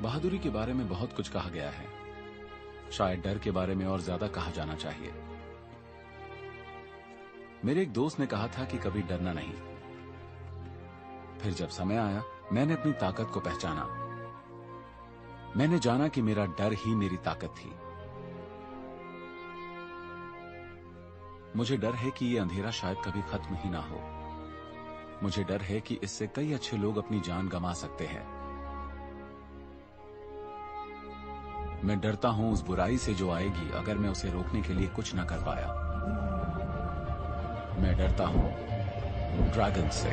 Speaker 5: बहादुरी के बारे में बहुत कुछ कहा गया है। शायद डर के बारे में और ज्यादा कहा जाना चाहिए। मेरे एक दोस्त ने कहा था कि कभी डरना नहीं। फिर जब समय आया, मैंने अपनी ताकत को पहचाना। मैंने जाना कि मेरा डर ही मेरी ताकत थी। मुझे डर है कि ये अंधेरा शायद कभी खत्म ही ना हो। मुझे डर है कि इससे कई अच्छे लोग अपनी जान गंवा सकते हैं। मैं डरता हूं उस बुराई से जो आएगी अगर मैं उसे रोकने के लिए कुछ न कर पाया। मैं डरता हूं ड्रैगन से।